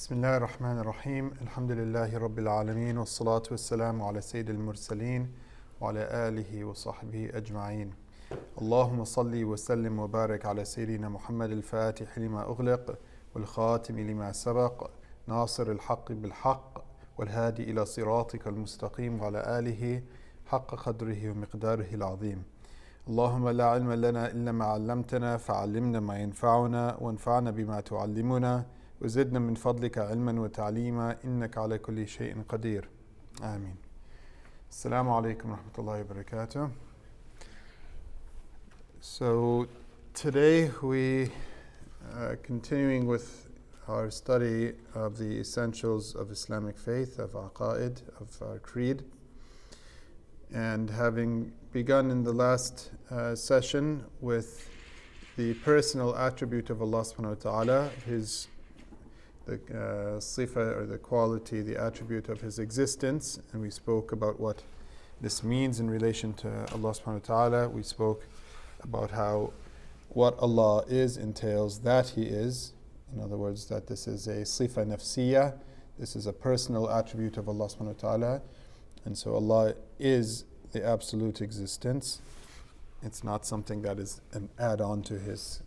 بسم الله الرحمن الرحيم الحمد لله رب العالمين والصلاة والسلام على سيد المرسلين وعلى آله وصحبه أجمعين اللهم صل وسلم وبارك على سيدنا محمد الفاتح لما أغلق والخاتم لما سبق ناصر الحق بالحق والهادي إلى صراطك المستقيم وعلى آله حق قدره ومقداره العظيم اللهم لا علم لنا إلا ما علمتنا فعلمنا ما ينفعنا وانفعنا بما تعلمنا وزدنا من فضلك علما وتعليما إنك على كل شيء قدير آمين. Assalamu alaikum wa rahmatullahi wa barakatuh. So today we continuing with our study of the essentials of Islamic faith, of Aqid, of our creed, and having begun in the last session with the personal attribute of Allah subhanahu wa ta'ala, the sifa or the quality, the attribute of His existence, and we spoke about what this means in relation to Allah subhanahu wa ta'ala. We spoke about how what Allah is entails that He is. In other words, that this is a sifa nafsiyya, this is a personal attribute of Allah subhanahu wa ta'ala, and so Allah is the absolute existence. It's not something that is an add-on to His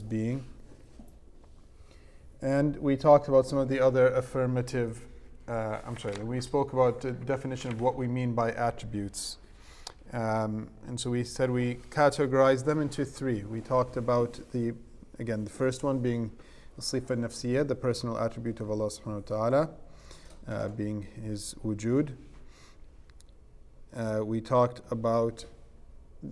being. And we talked about some of the other affirmative, we spoke about the definition of what we mean by attributes. And so we said we categorized them into three. We talked about the first one being the sifa nafsiyya, the personal attribute of Allah subhanahu wa ta'ala, being His wujud. We talked about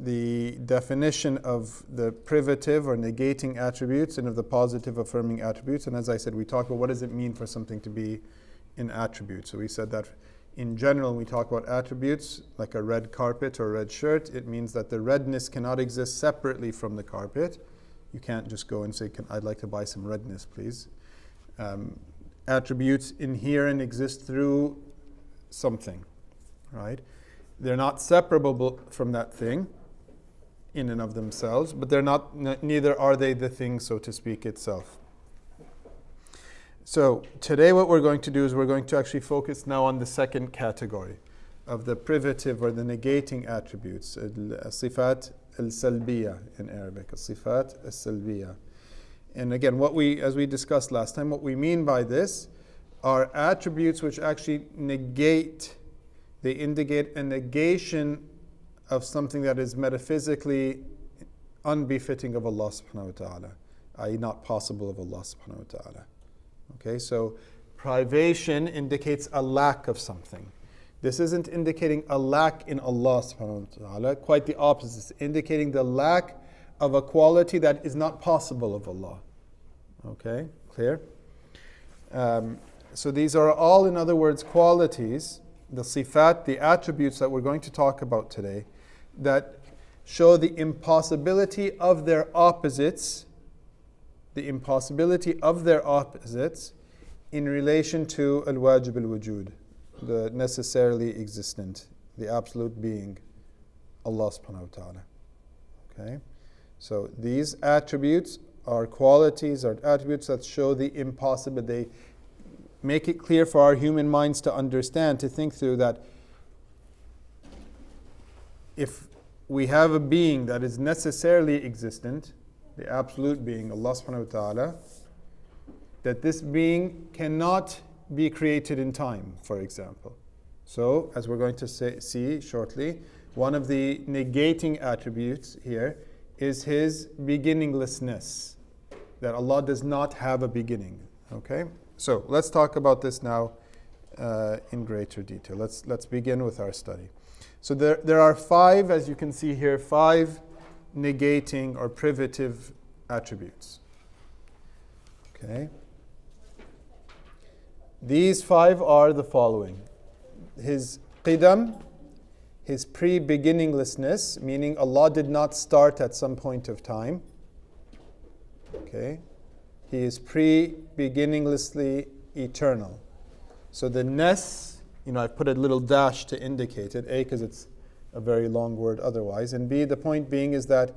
the definition of the privative or negating attributes and of the positive affirming attributes. And as I said, we talked about what does it mean for something to be an attribute. So we said that in general, when we talk about attributes, like a red carpet or a red shirt, it means that the redness cannot exist separately from the carpet. You can't just go and say, I'd like to buy some redness, please. Attributes inhere and exist through something, right? They're not separable from that thing in and of themselves, but they're not, neither are they the thing, so to speak, itself. So today what we're going to do is we're going to actually focus now on the second category of the privative or the negating attributes, sifat al-salbiya in Arabic, sifat al-salbiya. And again, as we discussed last time, what we mean by this are attributes which actually they indicate a negation of something that is metaphysically unbefitting of Allah subhanahu wa ta'ala, i.e. not possible of Allah subhanahu wa ta'ala. Okay, so privation indicates a lack of something. This isn't indicating a lack in Allah subhanahu wa ta'ala, quite the opposite. It's indicating the lack of a quality that is not possible of Allah. Okay, clear? So these are all, in other words, qualities, the sifat, the attributes that we're going to talk about today, that show the impossibility of their opposites, in relation to al-wajib al-wujud, the necessarily existent, the absolute being, Allah subhanahu wa ta'ala. Okay? So these attributes are qualities or attributes that show the impossible. They make it clear for our human minds to understand, to think through that if we have a being that is necessarily existent, the absolute being, Allah subhanahu wa ta'ala, that this being cannot be created in time, for example. So, as we're going to see shortly, one of the negating attributes here is His beginninglessness, that Allah does not have a beginning. Okay? So, let's talk about this now in greater detail. Let's begin with our study. So there are five, as you can see here, five negating or privative attributes. Okay. These five are the following. His qidam, His pre-beginninglessness, meaning Allah did not start at some point of time. Okay. He is pre-beginninglessly eternal. So the ness, I've put a little dash to indicate it. A, because it's a very long word otherwise. And B, the point being is that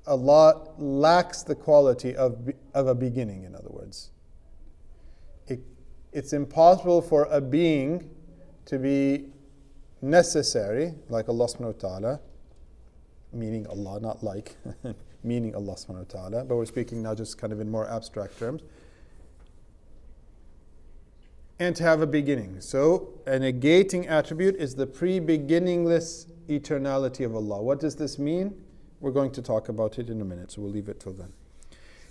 Allah lacks the quality of a beginning, in other words. It's impossible for a being to be necessary, like Allah subhanahu wa ta'ala, meaning Allah, not like, meaning Allah subhanahu wa ta'ala, but we're speaking now just kind of in more abstract terms, and to have a beginning. So, a negating attribute is the pre-beginningless eternality of Allah. What does this mean? We're going to talk about it in a minute, so we'll leave it till then.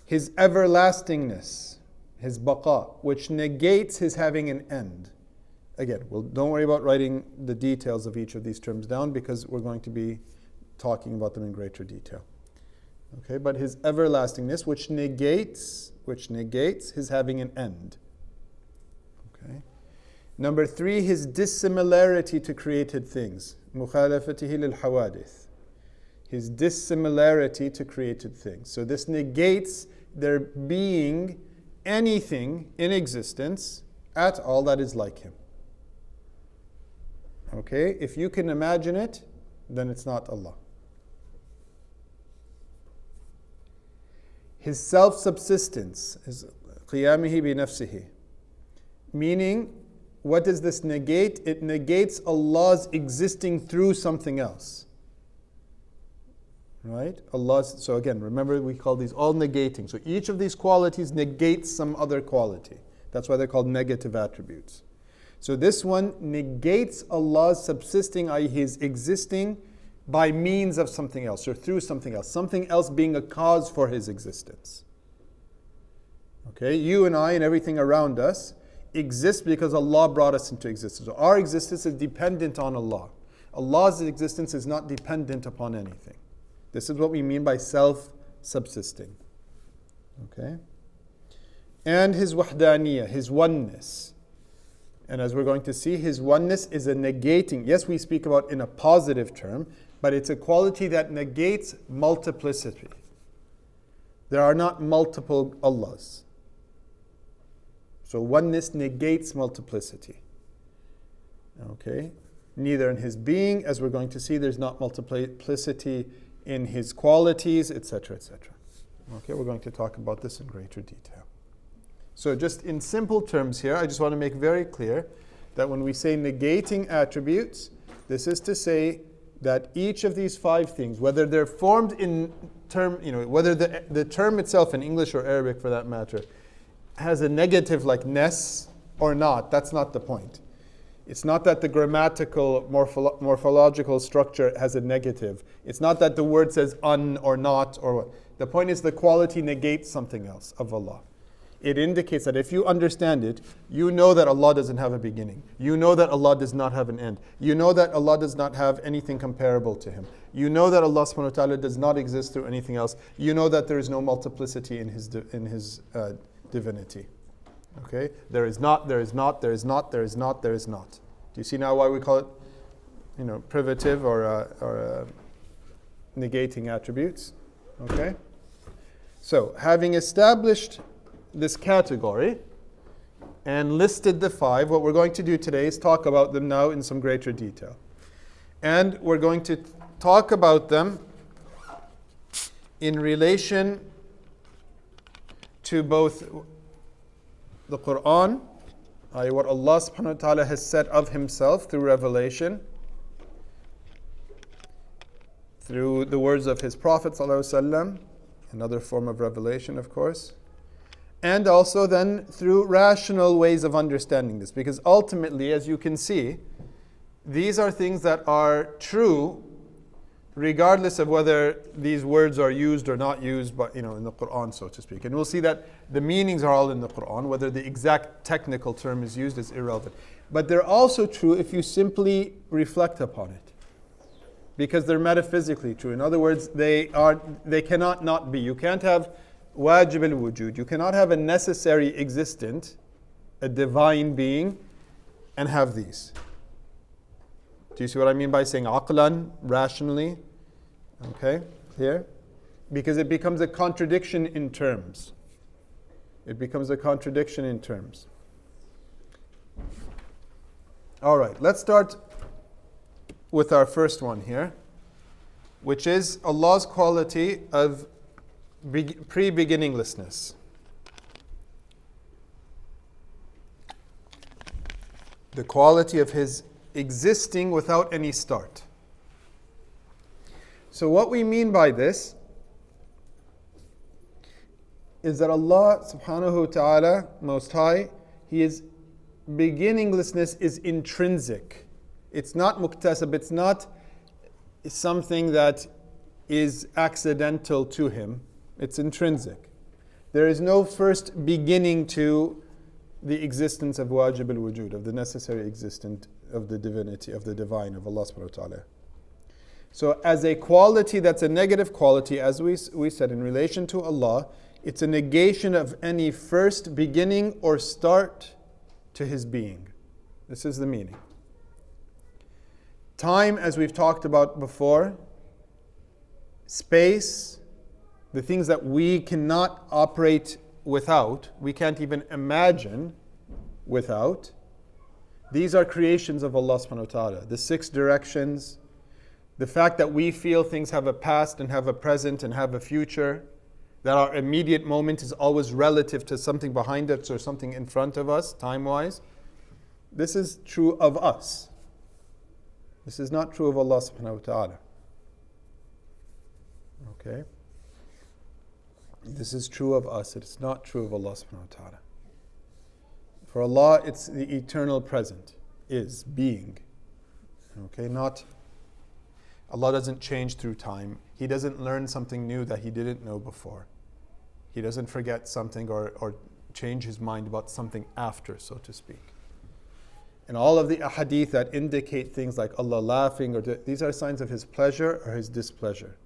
His everlastingness, his baqa, which negates his having an end. Again, don't worry about writing the details of each of these terms down because we're going to be talking about them in greater detail. Okay, but his everlastingness, which negates his having an end. Okay. Number 3, his dissimilarity to created things. مخالفته للحوادث. His dissimilarity to created things. So this negates there being anything in existence at all that is like him. Okay, if you can imagine it, then it's not Allah. His self-subsistence, his قيامه بنفسه. Meaning, what does this negate? It negates Allah's existing through something else. Right? So again, remember we call these all negating. So each of these qualities negates some other quality. That's why they're called negative attributes. So this one negates Allah's subsisting, i.e. his existing by means of something else or through something else being a cause for his existence. Okay, you and I and everything around us exist because Allah brought us into existence. So our existence is dependent on Allah. Allah's existence is not dependent upon anything. This is what we mean by self-subsisting. Okay? And his wahdaniyah, his oneness. And as we're going to see, his oneness is a negating. Yes, we speak about in a positive term, but it's a quality that negates multiplicity. There are not multiple Allahs. So oneness negates multiplicity. Okay? Neither in his being, as we're going to see, there's not multiplicity in his qualities, etc., etc. Okay, we're going to talk about this in greater detail. So just in simple terms here, I just want to make very clear that when we say negating attributes, this is to say that each of these 5 things, whether they're formed in term, whether the term itself in English or Arabic for that matter, has a negative like ness or not, that's not the point. It's not that the grammatical, morphological structure has a negative. It's not that the word says un or not or what. The point is the quality negates something else of Allah. It indicates that if you understand it, you know that Allah doesn't have a beginning. You know that Allah does not have an end. You know that Allah does not have anything comparable to Him. You know that Allah subhanahu wa ta'ala does not exist through anything else. You know that there is no multiplicity in His divinity. Okay? There is not, there is not, there is not, there is not, there is not. Do you see now why we call it, privative or negating attributes? Okay? So, having established this category and listed the 5, what we're going to do today is talk about them now in some greater detail. And we're going to talk about them in relation to both the Quran, i.e. what Allah subhanahu wa ta'ala has said of Himself through revelation, through the words of His Prophet sallallahu alaihi wasallam, another form of revelation of course, and also then through rational ways of understanding this. Because ultimately, as you can see, these are things that are true regardless of whether these words are used or not used, but in the Quran, so to speak. And we'll see that the meanings are all in the Quran. Whether the exact technical term is used is irrelevant. But they're also true if you simply reflect upon it, because they're metaphysically true. In other words, they cannot not be. You can't have wajib al-wujud. You cannot have a necessary existent, a divine being, and have these. Do you see what I mean by saying aqlan, rationally? Okay, here? Because it becomes a contradiction in terms. It becomes a contradiction in terms. All right, let's start with our first one here. which is Allah's quality of pre-beginninglessness. The quality of His existing without any start. So what we mean by this is that Allah subhanahu wa ta'ala, Most High, beginninglessness is intrinsic. It's not muktasab, it's not something that is accidental to Him. It's intrinsic. There is no first beginning to the existence of wajib al-wujud, of the necessary existence of the divinity, of the divine, of Allah subhanahu wa ta'ala. So as a quality that's a negative quality, as we said in relation to Allah, it's a negation of any first beginning or start to His being. This is the meaning. Time, as we've talked about before, space, the things that we cannot operate without, we can't even imagine without, these are creations of Allah subhanahu wa ta'ala. The 6 directions, the fact that we feel things have a past and have a present and have a future, that our immediate moment is always relative to something behind us or something in front of us, time-wise. This is true of us. This is not true of Allah subhanahu wa ta'ala. Okay? This is true of us. It's not true of Allah subhanahu wa ta'ala. For Allah, it's the eternal present, is, being. Okay? Not, Allah doesn't change through time. He doesn't learn something new that He didn't know before. He doesn't forget something or change His mind about something after, so to speak. And all of the ahadith that indicate things like Allah laughing, these are signs of His pleasure or His displeasure.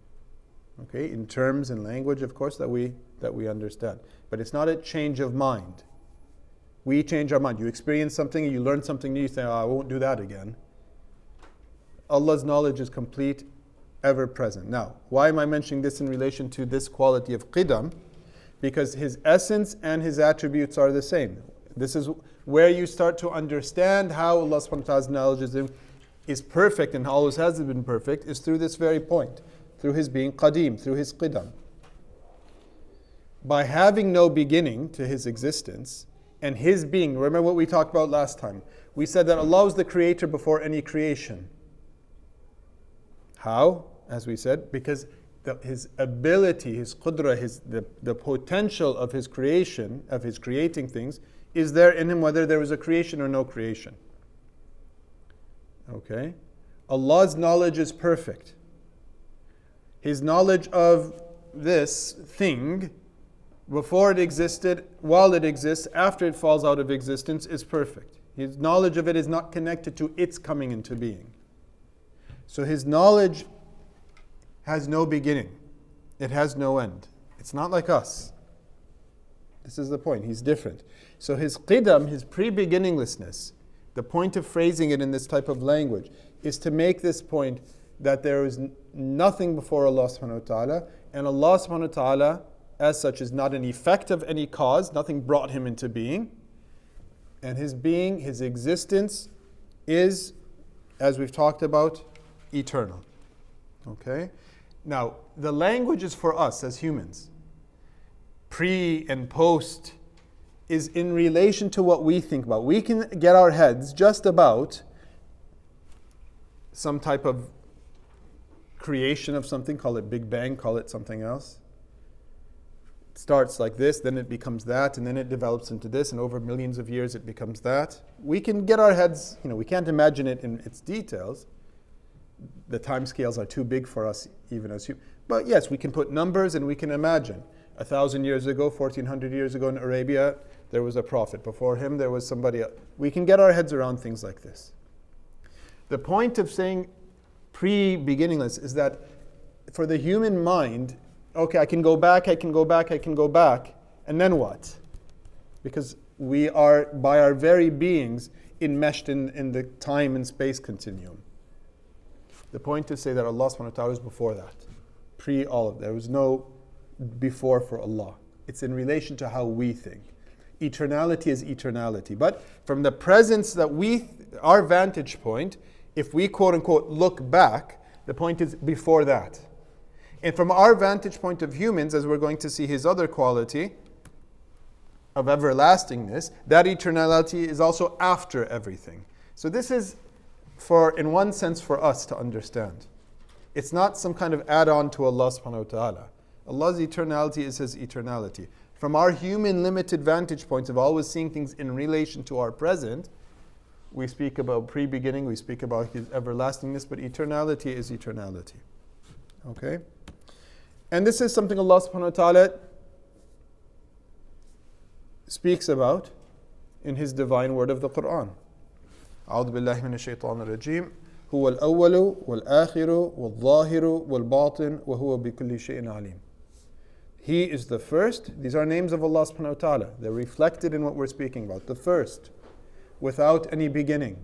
Okay, in terms and language, of course, that we understand. But it's not a change of mind. We change our mind. You experience something, you learn something new, you say, I won't do that again. Allah's knowledge is complete, ever present. Now, why am I mentioning this in relation to this quality of qidam? Because His essence and His attributes are the same. This is where you start to understand how Allah subhanahu wa ta'ala's knowledge is perfect and always has been perfect, is through this very point, through His being qadim, through His qidam. By having no beginning to His existence, and His being, remember what we talked about last time. We said that Allah was the creator before any creation. How? As we said, because His ability, His qudra, the potential of His creation, of His creating things, is there in Him whether there was a creation or no creation. Okay? Allah's knowledge is perfect. His knowledge of this thing, before it existed, while it exists, after it falls out of existence, is perfect. His knowledge of it is not connected to its coming into being. So His knowledge has no beginning. It has no end. It's not like us. This is the point. He's different. So His qidam, His pre-beginninglessness, the point of phrasing it in this type of language, is to make this point that there is nothing before Allah subhanahu wa ta'ala, and Allah subhanahu wa ta'ala, as such, is not an effect of any cause, nothing brought Him into being, and His being, His existence, is, as we've talked about, eternal. Okay? Now, the language is for us as humans. Pre and post is in relation to what we think about. We can get our heads just about some type of creation of something, call it Big Bang, call it something else. It starts like this, then it becomes that, and then it develops into this, and over millions of years it becomes that. We can get our heads, we can't imagine it in its details. The time scales are too big for us, even as humans. But yes, we can put numbers and we can imagine. 1,000 years ago, 1,400 years ago in Arabia, there was a prophet. Before him, there was somebody else. We can get our heads around things like this. The point of saying pre-beginningless is that for the human mind, okay, I can go back, and then what? Because we are, by our very beings, enmeshed in the time and space continuum. The point is to say that Allah subhanahu wa ta'ala is before that. Pre all of that. There was no before for Allah. It's in relation to how we think. Eternality is eternality. But from the presence that our vantage point, if we quote unquote look back, The point is before that. And from our vantage point of humans, as we're going to see his other quality of everlastingness, that eternality is also after everything. So this is, in one sense, for us to understand. It's not some kind of add-on to Allah subhanahu wa ta'ala. Allah's eternality is His eternality. From our human limited vantage points of always seeing things in relation to our present, we speak about pre-beginning, we speak about His everlastingness, but eternality is eternality. Okay? And this is something Allah subhanahu wa ta'ala speaks about in His divine word of the Quran. أعوذ بالله من الشيطان الرجيم هو الأول والآخر والظاهر والباطن وهو بكل شيء عليم. He is the first. These are names of Allah subhanahu wa ta'ala. They're reflected in what we're speaking about. The first, without any beginning.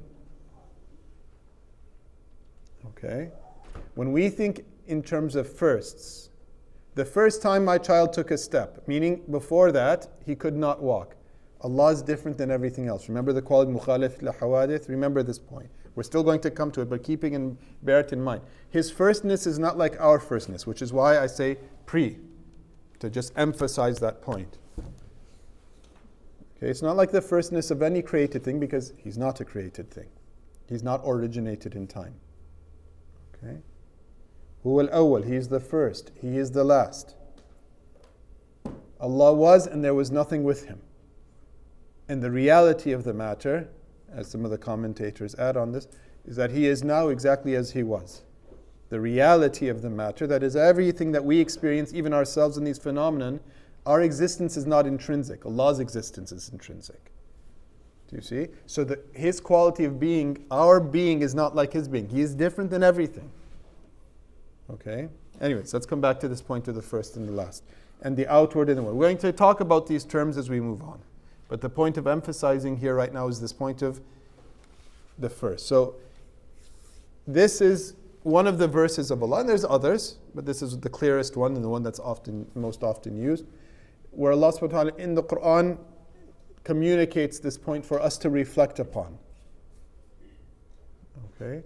Okay? When we think in terms of firsts, the first time my child took a step, meaning before that, he could not walk. Allah is different than everything else. Remember the quality mukhalif lahawadith? Remember this point. We're still going to come to it, but bear it in mind. His firstness is not like our firstness, which is why I say pre, to just emphasize that point. Okay, it's not like the firstness of any created thing because He's not a created thing. He's not originated in time. Okay? Huwa al-awwal, He is the first, He is the last. Allah was and there was nothing with Him. And the reality of the matter, as some of the commentators add on this, is that He is now exactly as He was. The reality of the matter, that is everything that we experience, even ourselves in these phenomena, our existence is not intrinsic. Allah's existence is intrinsic. Do you see? So His quality of being, our being is not like His being. He is different than everything. Okay? Anyways, let's come back to this point of the first and the last. And the outward and the inward. We're going to talk about these terms as we move on. But the point of emphasizing here right now is this point of the first. So this is one of the verses of Allah, and there's others, but this is the clearest one and the one that's most often used, where Allah subhanahu wa ta'ala in the Quran communicates this point for us to reflect upon. Okay?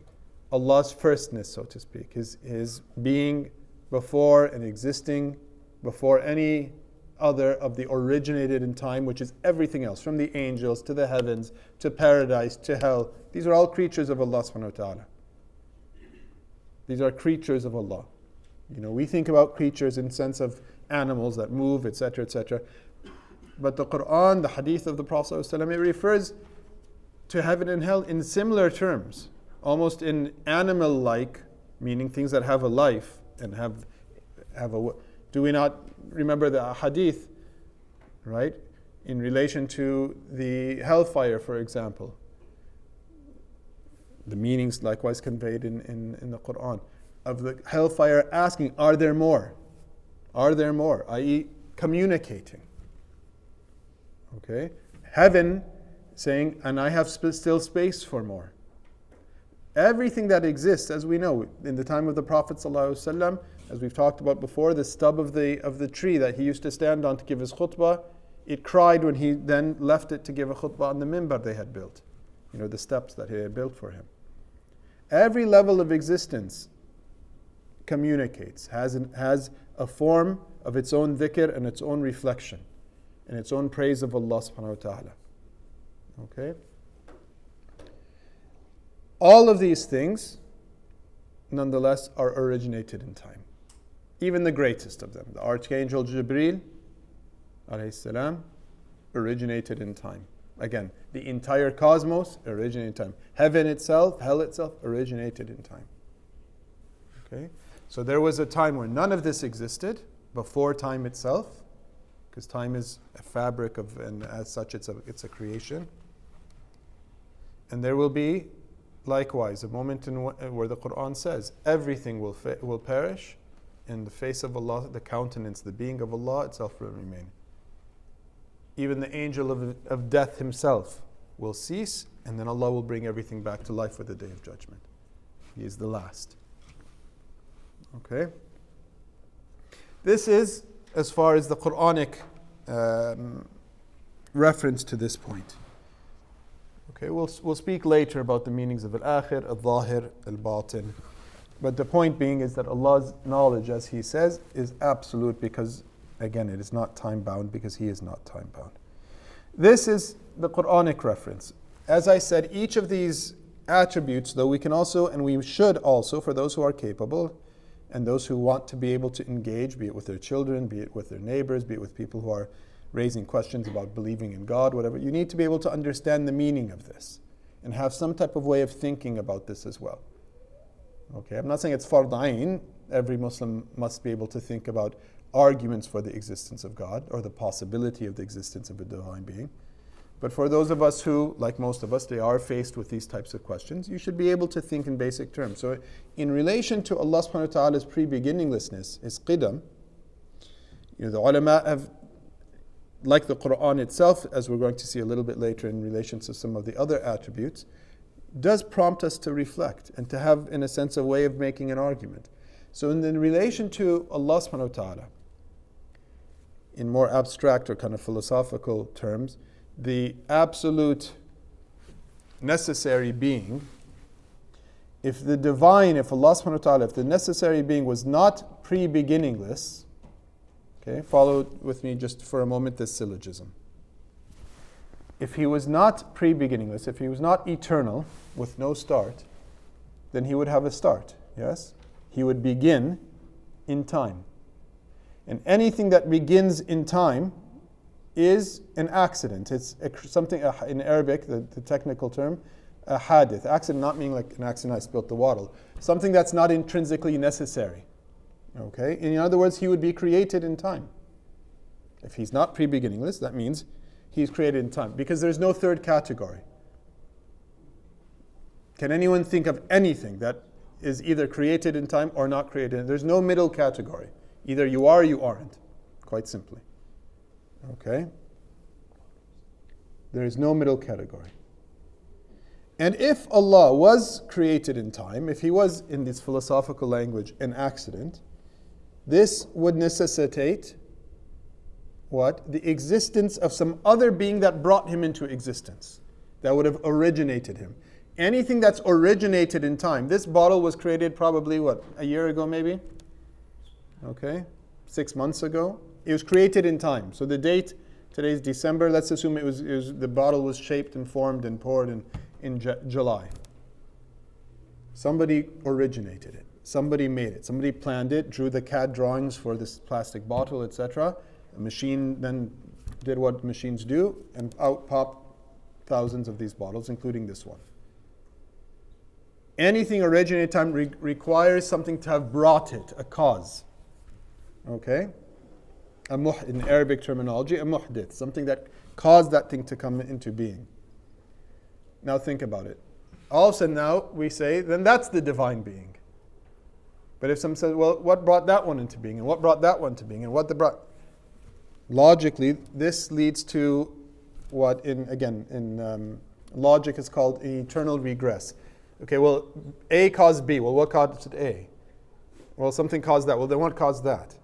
Allah's firstness, so to speak, His being before and existing before any other of the originated in time, which is everything else, from the angels to the heavens, to paradise, to hell. These are all creatures of Allah subhanahu wa ta'ala. These are creatures of Allah. You know, we think about creatures in sense of animals that move, etc., etc. But the Quran, the hadith of the Prophet ﷺ, it refers to heaven and hell in similar terms, almost in animal-like, meaning things that have a life and have a. Do we not remember the hadith, right? In relation to the hellfire, for example. The meanings likewise conveyed in the Quran of the hellfire asking, are there more? Are there more? I.e. communicating. Okay? Heaven saying, and I have still space for more. Everything that exists, as we know, in the time of the Prophet ﷺ, as we've talked about before, the stub of the tree that he used to stand on to give his khutbah, it cried when he then left it to give a khutbah on the minbar they had built. You know, the steps that he had built for him. Every level of existence communicates, has a form of its own dhikr and its own reflection and its own praise of Allah subhanahu wa ta'ala. Okay? All of these things, nonetheless, are originated in time. Even the greatest of them, the Archangel Jibreel, alayhi salam, originated in time. Again, the entire cosmos originated in time. Heaven itself, hell itself, originated in time. Okay? So there was a time where none of this existed, before time itself, because time is a fabric of, and as such it's a creation. And there will be, likewise, a moment where the Quran says, everything will perish, and the face of Allah, the countenance, the being of Allah itself will remain. Even the angel of death himself will cease, and then Allah will bring everything back to life for the Day of Judgment. He is the last. Okay? This is as far as the Quranic reference to this point. Okay, we'll speak later about the meanings of al-akhir, al-zahir, al-batin, But the point being is that Allah's knowledge, as He says, is absolute because, again, it is not time-bound because He is not time-bound. This is the Quranic reference. As I said, each of these attributes, though we can also, and we should also, for those who are capable, and those who want to be able to engage, be it with their children, be it with their neighbors, be it with people who are raising questions about believing in God, whatever, you need to be able to understand the meaning of this and have some type of way of thinking about this as well. Okay, I'm not saying it's fard ayn. Every Muslim must be able to think about arguments for the existence of God or the possibility of the existence of a divine being. But for those of us who, like most of us, they are faced with these types of questions, you should be able to think in basic terms. So in relation to Allah subhanahu wa ta'ala's pre-beginninglessness, His qidam, the ulama have, like the Quran itself, as we're going to see a little bit later in relation to some of the other attributes, does prompt us to reflect and to have, in a sense, a way of making an argument. So in relation to Allah subhanahu wa ta'ala, in more abstract or kind of philosophical terms, the absolute necessary being, if the divine, if Allah subhanahu wa ta'ala, if the necessary being was not pre-beginningless, okay, follow with me just for a moment this syllogism. If He was not pre-beginningless, if He was not eternal with no start, then He would have a start, yes? He would begin in time. And anything that begins in time is an accident. It's something, in Arabic, the technical term, a hadith. Accident not meaning like an accident, I spilt the water. Something that's not intrinsically necessary. Okay? In other words, He would be created in time. If He's not pre-beginningless, that means He's created in time. Because there's no third category. Can anyone think of anything that is either created in time or not created? There's no middle category. Either you are or you aren't. Quite simply. Okay? There is no middle category. And if Allah was created in time, if He was, in this philosophical language, an accident, this would necessitate what? The existence of some other being that brought Him into existence, that would have originated Him. Anything that's originated in time, this bottle was created probably, what, a year ago maybe? Okay, 6 months ago. It was created in time. So the date, today's December, let's assume it was the bottle was shaped and formed and poured in July. Somebody originated it. Somebody made it. Somebody planned it, drew the CAD drawings for this plastic bottle, etc. A machine then did what machines do, and out popped thousands of these bottles, including this one. Anything originated in time requires something to have brought it, a cause. Okay? In Arabic terminology, a muhdith, something that caused that thing to come into being. Now think about it. All of a sudden now we say, then that's the divine being. But if someone says, well, what brought that one into being? And what brought that one to being? And what brought... Logically, this leads to what in logic is called an eternal regress. Okay, well, A caused B. Well, what caused A? Well, something caused that. Well, then what caused that?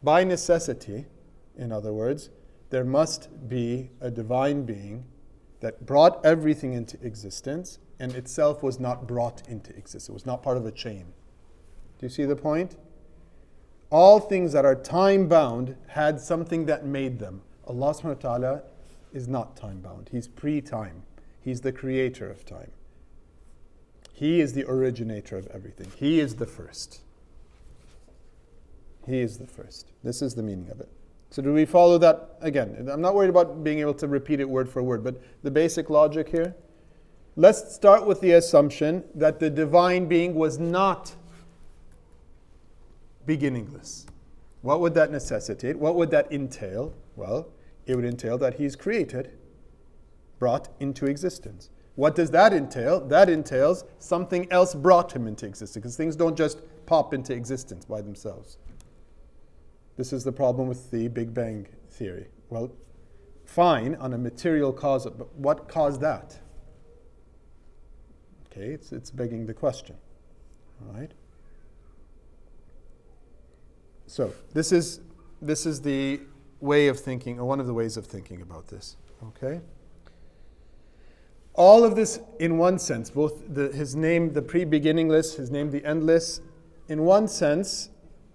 By necessity, in other words, there must be a divine being that brought everything into existence and itself was not brought into existence. It was not part of a chain. Do you see the point? All things that are time-bound had something that made them. Allah subhanahu wa ta'ala is not time-bound. He's pre-time. He's the creator of time. He is the originator of everything. He is the first. He is the first. This is the meaning of it. So do we follow that? Again, I'm not worried about being able to repeat it word for word, but the basic logic here. Let's start with the assumption that the divine being was not beginningless. What would that necessitate? What would that entail? Well, it would entail that He's created, brought into existence. What does that entail? That entails something else brought Him into existence, because things don't just pop into existence by themselves. This is the problem with the Big Bang theory. Well, fine, on a material cause, but what caused that? Okay, it's begging the question. All right? So, this is the way of thinking, or one of the ways of thinking about this. Okay? all of this in one sense, both his name, the pre-beginningless, his name, the endless, in one sense,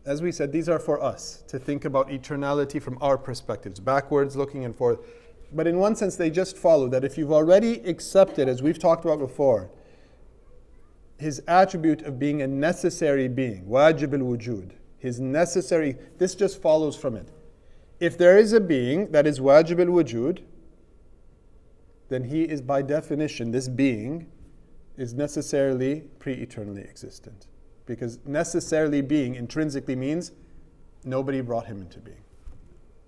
as we said, these are for us to think about eternality from our perspectives, backwards looking and forward. But in one sense, they just follow that if you've already accepted, as we've talked about before, his attribute of being a necessary being, wajib al-wujud, his necessary, this just follows from it. If there is a being that is wajib al-wujud, then he is by definition, this being is necessarily pre-eternally existent. Because necessarily being intrinsically means nobody brought him into being.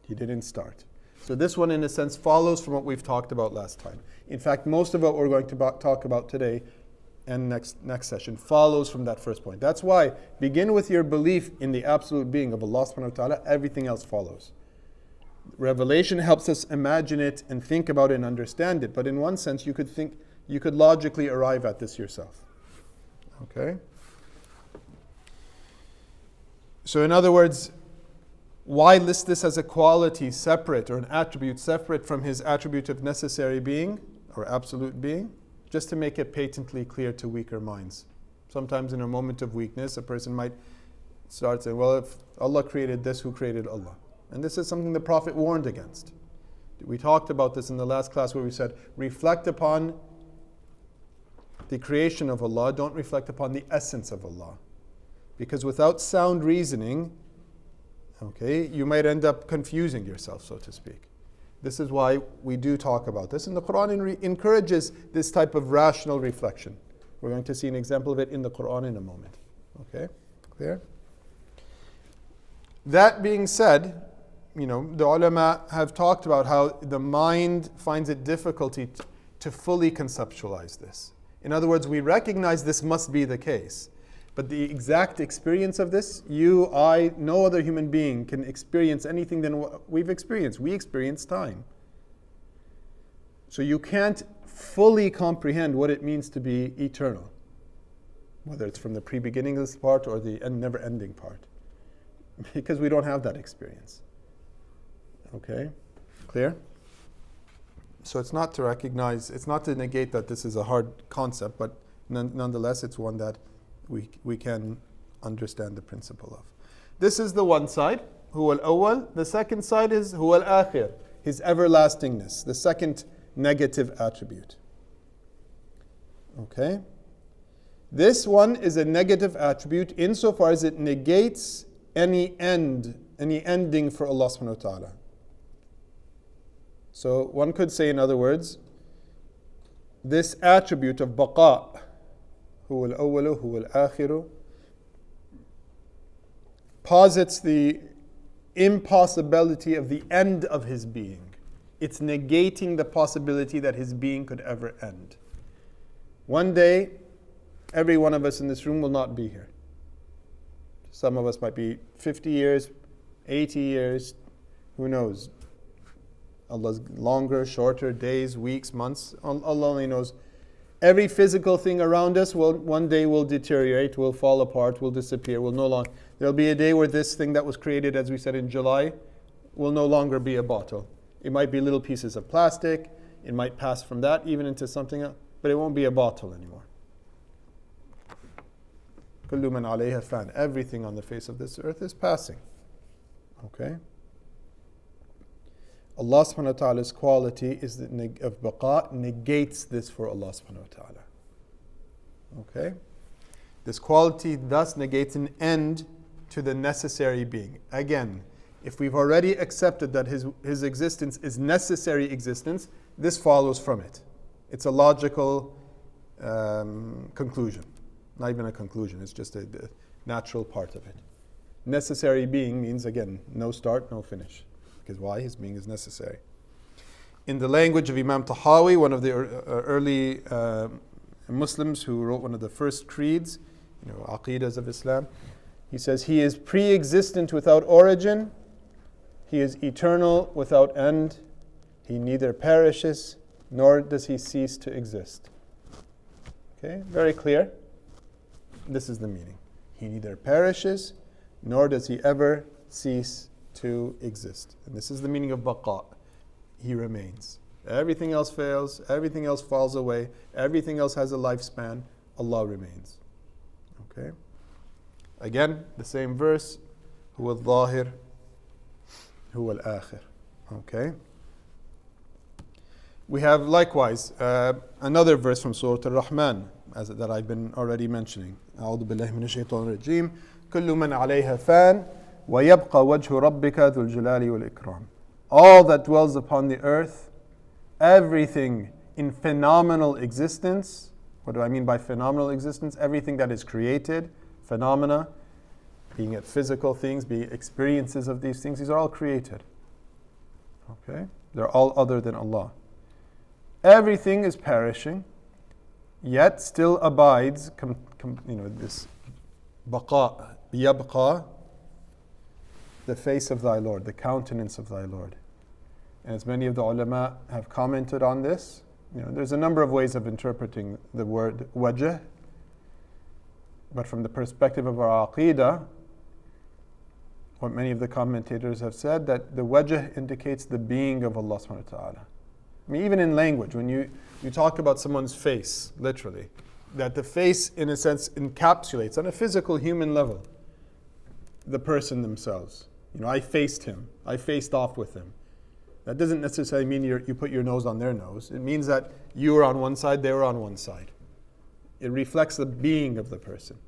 He didn't start. So this one in a sense follows from what we've talked about last time. In fact, most of what we're going to talk about today and next session follows from that first point. That's why begin with your belief in the absolute being of Allah subhanahu wa ta'ala, everything else follows. Revelation helps us imagine it and think about it and understand it, but in one sense you could logically arrive at this yourself. Okay? So in other words, why list this as a quality separate or an attribute separate from his attribute of necessary being or absolute being? Just to make it patently clear to weaker minds. Sometimes in a moment of weakness, a person might start saying, well, if Allah created this, who created Allah? And this is something the Prophet warned against. We talked about this in the last class where we said, reflect upon the creation of Allah, don't reflect upon the essence of Allah. Because without sound reasoning, okay, you might end up confusing yourself, so to speak. This is why we do talk about this. And the Quran encourages this type of rational reflection. We're going to see an example of it in the Quran in a moment. Okay, clear? That being said, the ulama have talked about how the mind finds it difficulty to fully conceptualize this. In other words, we recognize this must be the case. But the exact experience of this, you, I, no other human being can experience anything than what we've experienced. We experience time. So you can't fully comprehend what it means to be eternal, whether it's from the pre-beginningless part or the never-ending part, because we don't have that experience. Okay? Clear? So it's not to negate that this is a hard concept, but nonetheless it's one that we can understand the principle of. This is the one side, huwa al-awwal. The second side is huwa al-akhir, his everlastingness, the second negative attribute. Okay? This one is a negative attribute insofar as it negates any ending for Allah subhanahu wa ta'ala. So one could say, in other words, this attribute of baqa, huwa al-awwalu, huwa al-akhiru, posits the impossibility of the end of his being. It's negating the possibility that his being could ever end. One day, every one of us in this room will not be here. Some of us might be 50 years, 80 years, who knows? Allah's longer, shorter, days, weeks, months, Allah only knows. Every physical thing around us one day will deteriorate, will fall apart, will disappear, will no longer. There'll be a day where this thing that was created, as we said in July, will no longer be a bottle. It might be little pieces of plastic, it might pass from that even into something else, but it won't be a bottle anymore. Kullu man alayha fan. Everything on the face of this earth is passing. Okay? Allah subhanahu wa ta'ala's quality is of baqa negates this for Allah subhanahu wa ta'ala. Okay? This quality thus negates an end to the necessary being. Again, if we've already accepted that his existence is necessary existence, this follows from it. It's a logical conclusion. Not even a conclusion, it's just a natural part of it. Necessary being means, again, no start, no finish. Because why? His being is necessary. In the language of Imam Tahawi, one of the early Muslims who wrote one of the first creeds, Aqidahs of Islam, he says, he is pre-existent without origin, he is eternal without end, he neither perishes nor does he cease to exist. Okay, very clear. This is the meaning. He neither perishes nor does he ever cease to exist. And this is the meaning of baqa. He remains. Everything else fails, everything else falls away, everything else has a lifespan, Allah remains. Okay? Again, the same verse, huwa al-zahir, huwa al-akhir. Okay? We have likewise another verse from Surah Al-Rahman that I've been already mentioning. أعوذ بالله من الشيطان الرجيم كل من عليها فان ويبقى وجه ربك ذو الجلال والإكرام. All that dwells upon the earth, everything in phenomenal existence. What do I mean by phenomenal existence? Everything that is created, phenomena, being it physical things, be it experiences of these things, these are all created. Okay? They're all other than Allah. Everything is perishing, yet still abides, this baqa, yabqa, the face of thy Lord, the countenance of thy Lord. And as many of the ulama have commented on this, there's a number of ways of interpreting the word wajh, but from the perspective of our Aqidah, what many of the commentators have said, that the wajh indicates the being of Allah subhanahu wa ta'ala. I mean, even in language, when you talk about someone's face, literally, that the face, in a sense, encapsulates, on a physical human level, the person themselves. I faced him. I faced off with him. That doesn't necessarily mean you put your nose on their nose. It means that you were on one side, they were on one side. It reflects the being of the person.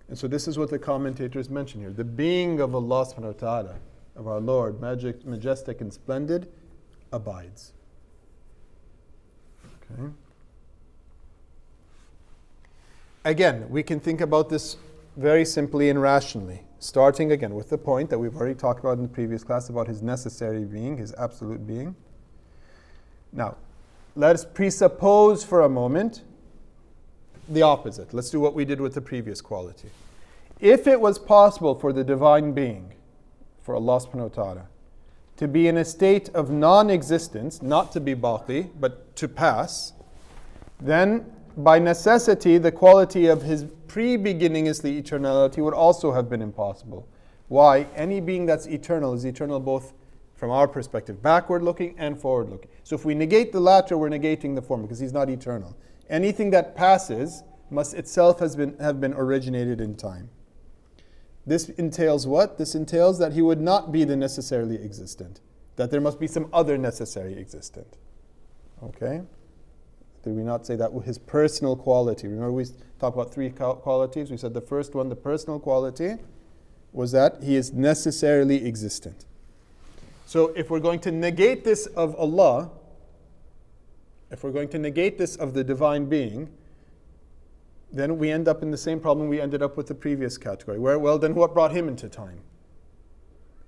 And so this is what the commentators mention here. The being of Allah subhanahu wa ta'ala, of our Lord, majestic and splendid, abides. Okay. Again, we can think about this very simply and rationally, starting again with the point that we've already talked about in the previous class about his necessary being, his absolute being. Now, let us presuppose for a moment the opposite. Let's do what we did with the previous quality. If it was possible for the divine being, for Allah subhanahu wa ta'ala, to be in a state of non-existence, not to be baqi, but to pass, then by necessity the quality of his pre-beginninglessly eternality would also have been impossible. Why? Any being that's eternal is eternal both from our perspective, backward looking and forward looking. So if we negate the latter, we're negating the former because he's not eternal. Anything that passes must itself have been originated in time. This entails what? This entails that he would not be the necessarily existent, that there must be some other necessary existent. Okay? Did we not say that his personal quality? Remember we talked about three qualities? We said the first one, the personal quality, was that he is necessarily existent. So if we're going to negate this of Allah, if we're going to negate this of the divine being, then we end up in the same problem we ended up with the previous category. Then what brought him into time?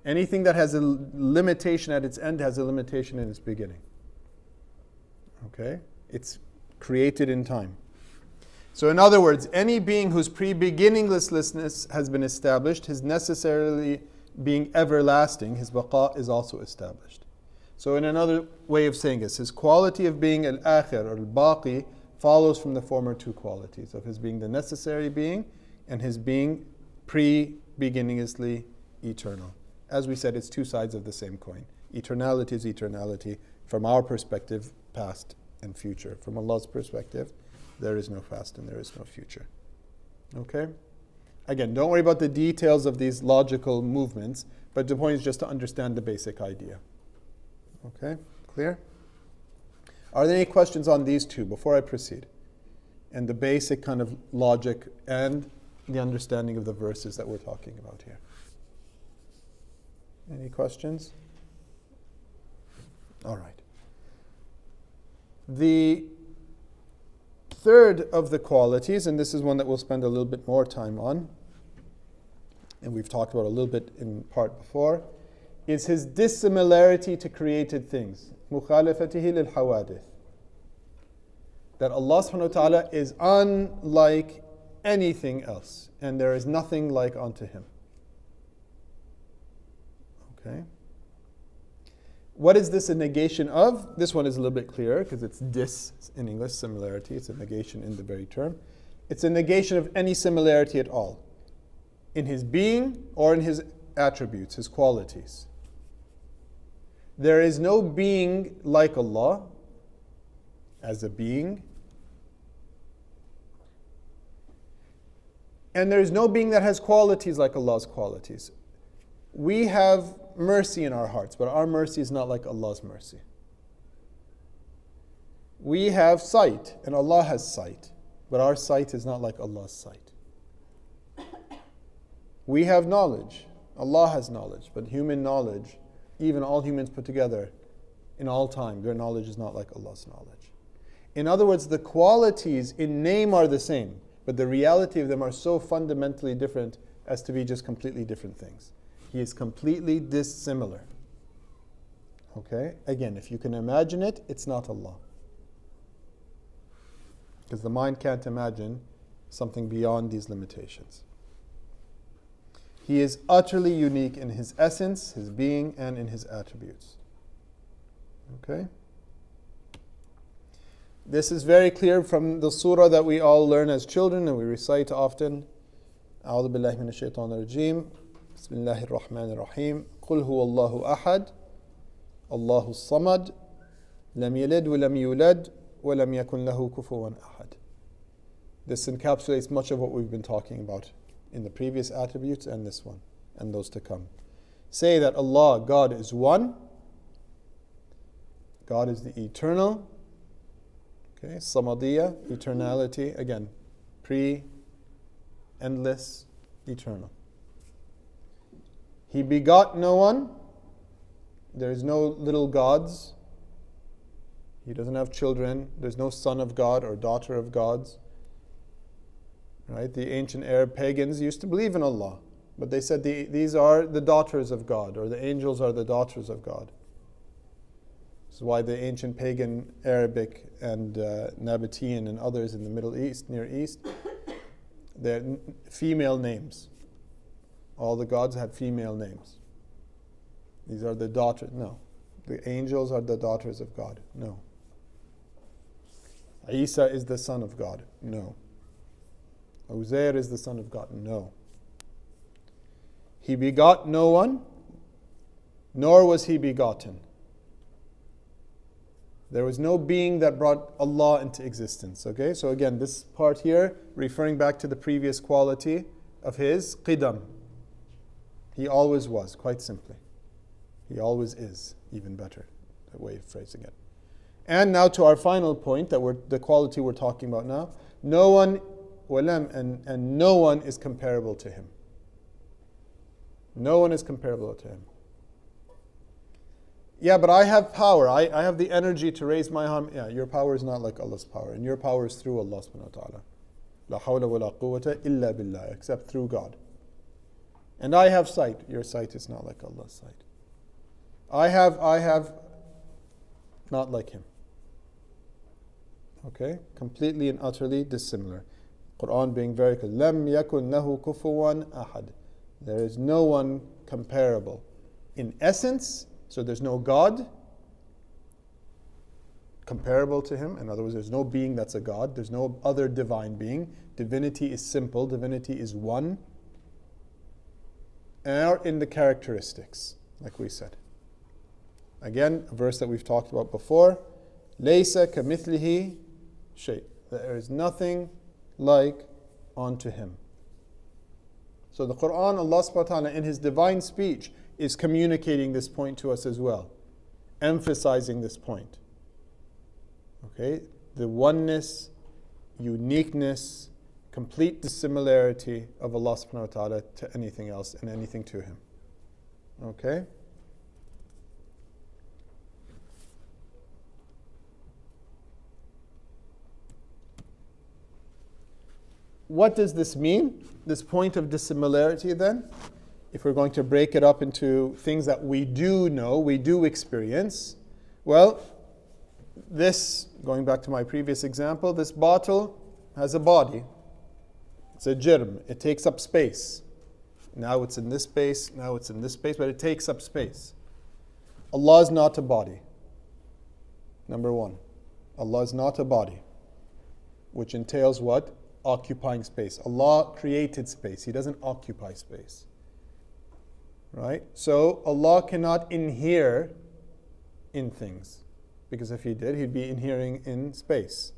Anything that has a limitation at its end has a limitation in its beginning. Okay? It's created in time. So in other words, any being whose pre-beginninglessness has been established, his necessarily being everlasting, his baqa is also established. So in another way of saying this, his quality of being al-akhir or al-baqi follows from the former two qualities of his being the necessary being and his being pre-beginninglessly eternal. As we said, it's two sides of the same coin. Eternality is eternality from our perspective, past and future. From Allah's perspective, there is no past and there is no future. Okay? Again, don't worry about the details of these logical movements, but the point is just to understand the basic idea. Okay? Clear? Are there any questions on these two before I proceed? And the basic kind of logic and the understanding of the verses that we're talking about here. Any questions? All right. The third of the qualities, and this is one that we'll spend a little bit more time on, and we've talked about a little bit in part before, is his dissimilarity to created things. مُخَالَفَتِهِ لِلْحَوَادِثِ. That Allah subhanahu wa ta'ala is unlike anything else, and there is nothing like unto him. Okay? What is this a negation of? This one is a little bit clearer because it's dis in English, similarity. It's a negation in the very term. It's a negation of any similarity at all, in his being or in his attributes, his qualities. There is no being like Allah as a being. And there is no being that has qualities like Allah's qualities. We have mercy in our hearts, but our mercy is not like Allah's mercy. We have sight, and Allah has sight, but our sight is not like Allah's sight. We have knowledge, Allah has knowledge, but human knowledge, even all humans put together, in all time, their knowledge is not like Allah's knowledge. In other words, the qualities in name are the same, but the reality of them are so fundamentally different as to be just completely different things. He is completely dissimilar. Okay? Again, if you can imagine it, it's not Allah. Because the mind can't imagine something beyond these limitations. He is utterly unique in His essence, His being, and in His attributes. Okay? This is very clear from the surah that we all learn as children and we recite often. أعوذ بالله من الشيطان الرجيم. بسم الله الرحمن الرحيم. قل هو الله أحد. الله الصمد. لم يلد ولم يولد ولم يكن له كفوا أحد. This encapsulates much of what we've been talking about in the previous attributes and this one and those to come. Say that Allah, God, is one. God is the eternal. Okay, Samadiyya, eternality, again, endless, eternal. He begot no one. There is no little gods. He doesn't have children. There's no son of God or daughter of gods. Right? The ancient Arab pagans used to believe in Allah, but they said these are the daughters of God, or the angels are the daughters of God. This is why the ancient pagan Arabic and Nabatean and others in the Middle East, Near East, they're female names. All the gods have female names. These are the daughters. No. The angels are the daughters of God. No. Isa is the son of God. No. Uzair is the son of God. No. He begot no one, nor was he begotten. There was no being that brought Allah into existence. Okay, so again, this part here, referring back to the previous quality of His qidam. He always was, quite simply. He always is, even better, that way of phrasing it. And now to our final point, the quality we're talking about now. No one, and no one is comparable to Him. No one is comparable to Him. Yeah, but I have power. I have the energy to raise my arm. Yeah, your power is not like Allah's power. And your power is through Allah subhanahu wa ta'ala. La hawla wa la quwwata illa billah. Except through God. And I have sight. Your sight is not like Allah's sight. I have not like Him. Okay? Completely and utterly dissimilar. Quran being very clear. Lam yakun lahu kufuwan ahad. There is no one comparable. In essence, so there's no God comparable to Him. In other words, there's no being that's a God. There's no other divine being. Divinity is simple. Divinity is one. And in the characteristics, like we said. Again, a verse that we've talked about before. Laysa kamithlihi shay. There is nothing like unto Him. So the Quran, Allah subhanahu wa ta'ala, in His divine speech, is communicating this point to us as well, emphasizing this point. Okay, the oneness, uniqueness, complete dissimilarity of Allah subhanahu wa ta'ala to anything else and anything to Him. Okay? What does this mean? This point of dissimilarity then? If we're going to break it up into things that we do know, we do experience, well, this, going back to my previous example, this bottle has a body. It's a jirm. It takes up space. Now it's in this space, now it's in this space, but it takes up space. Allah is not a body. Number one, Allah is not a body, which entails what? Occupying space. Allah created space. He doesn't occupy space. Right? So Allah cannot inhere in things. Because if he did, he'd be inhering in space.